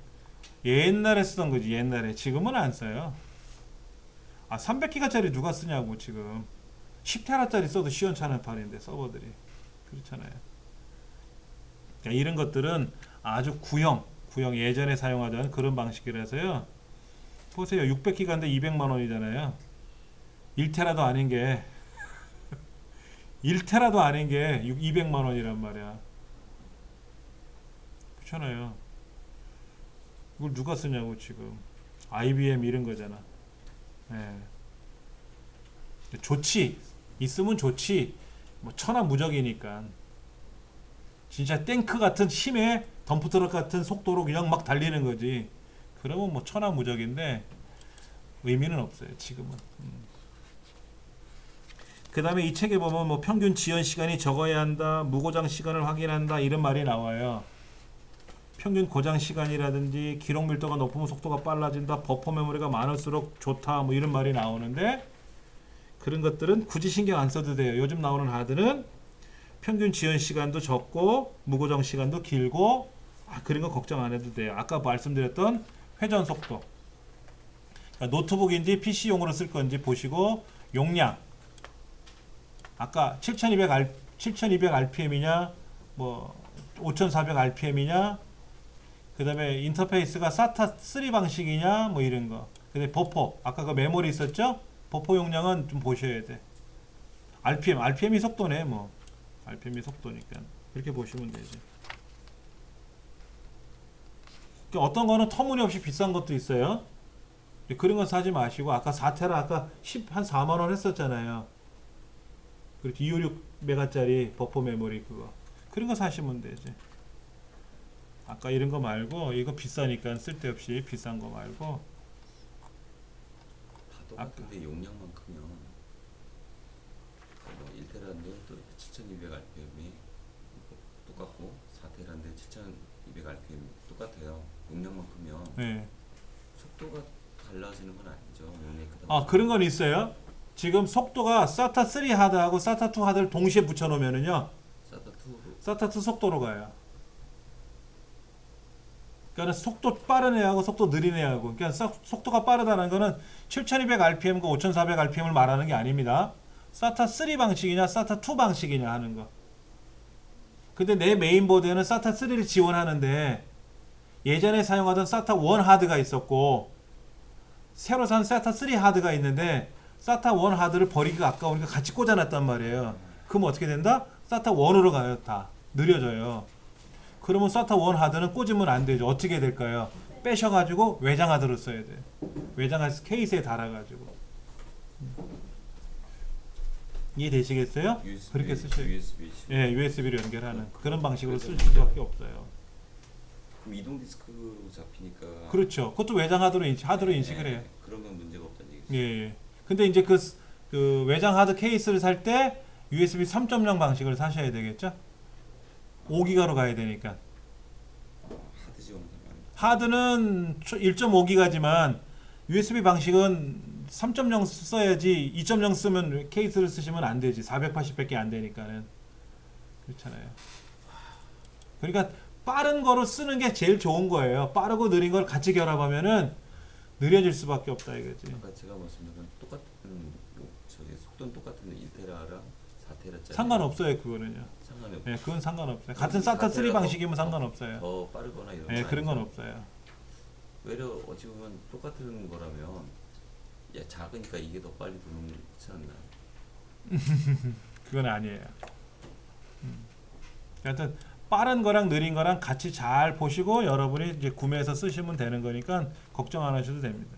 옛날에 쓰던 거지. 옛날에. 지금은 안 써요. 300기가짜리 누가 쓰냐고. 지금 10테라짜리 써도 시원찮은 판인데 서버들이. 그렇잖아요. 이런 것들은 아주 구형 예전에 사용하던 그런 방식이라서요. 보세요. 600기가인데 200만 원이잖아요. 1테라도 아닌 게 1테라도 아닌 게 200만 원이란 말이야. 그렇잖아요. 이걸 누가 쓰냐고 지금. IBM 이런 거잖아. 좋지. 있으면 좋지. 뭐 천하무적이니까. 진짜 탱크 같은 힘에 덤프트럭 같은 속도로 그냥 막 달리는 거지. 그러면 뭐 천하무적인데 의미는 없어요. 지금은. 그 다음에 이 책에 보면 뭐 평균 지연 시간이 적어야 한다, 무고장 시간을 확인한다 이런 말이 나와요. 평균 고장 시간이라든지 기록 밀도가 높으면 속도가 빨라진다, 버퍼 메모리가 많을수록 좋다 뭐 이런 말이 나오는데, 그런 것들은 굳이 신경 안 써도 돼요. 요즘 나오는 하드는 평균 지연 시간도 적고 무고정 시간도 길고, 그런 거 걱정 안 해도 돼요. 아까 말씀드렸던 회전 속도, 그러니까 노트북인지 PC용으로 쓸 건지 보시고, 용량 아까 7200rpm이냐 뭐 5400rpm이냐, 그 다음에 인터페이스가 SATA 3 방식이냐 뭐 이런 거. 근데 버퍼 아까 그 메모리 있었죠? 버퍼 용량은 좀 보셔야 돼. RPM이 속도네. 뭐 RPM이 속도니까 이렇게 보시면 되지. 어떤 거는 터무니없이 비싼 것도 있어요. 그런 건 사지 마시고, 아까 4테라 아까 한 4만원 했었잖아요. 그리고 256메가짜리 버퍼 메모리 그거, 그런 거 사시면 되지. 아까 이런 거 말고, 이거 비싸니까 쓸데없이 비싼 거 말고. 다 똑같은데 용량만 크면 1테라인데 또 7200rpm이 똑같고 4테라인데 7200rpm 똑같아요. 용량만 크면 속도가 달라지는 건 아니죠. 용량이 크다. 그런 건 있어요. 지금 속도가 SATA 3 하드하고 SATA 2 하드를 동시에 붙여놓으면은요, SATA 2 속도로 가요. 그러니까 속도 빠른 애하고 속도 느린 애하고, 그러니까 속도가 빠르다는 거는 7200rpm과 5400rpm을 말하는 게 아닙니다. SATA 3 방식이냐 SATA 2 방식이냐 하는 거. 근데 내 메인보드에는 SATA 3를 지원하는데, 예전에 사용하던 SATA 1 하드가 있었고 새로 산 SATA 3 하드가 있는데, SATA 1 하드를 버리기가 아까우니까 같이 꽂아놨단 말이에요. 그럼 어떻게 된다? SATA 1으로 가요. 다 느려져요. 그러면 SATA 1 하드는 꽂으면 안 되죠. 어떻게 될까요? 빼셔가지고 외장 하드로 써야 돼. 외장 하드 케이스에 달아가지고. 이해되시겠어요? 그렇게 쓰셔야 돼요. USB로 연결하는 그런 방식으로 쓸 수밖에 없어요. 그럼 이동 디스크로 잡히니까. 그렇죠. 그것도 외장 하드로 인식을 해요. 그러면 문제가 없다는 얘기죠. 예. 근데 이제 그 외장 하드 케이스를 살 때 USB 3.0 방식을 사셔야 되겠죠? 5기가로 가야 되니까. 하드 지원은 하드는 1.5기가지만 USB 방식은 3.0 써야지, 2.0 쓰면 케이스를 쓰시면 안 되지. 480밖에 안 되니까는. 그렇잖아요. 그러니까 빠른 거로 쓰는 게 제일 좋은 거예요. 빠르고 느린 걸 같이 결합하면은 느려질 수밖에 없다 이거지. 아까 제가 말씀드린 똑같은 속도는 똑같은데 1테라랑 4테라짜리 상관없어요. 그거는요. 상관이 없어요. 그건 상관없어요. 같은 SATA 3 방식이면 상관없어요. 더 빠르거나 이런 그런 건 없어요. 외려 어찌 보면 똑같은 거라면 작으니까 이게 더 빨리 도는 그렇지 않나? 그건 아니에요. 하여튼 빠른 거랑 느린 거랑 같이 잘 보시고 여러분이 이제 구매해서 쓰시면 되는 거니까 걱정 안 하셔도 됩니다.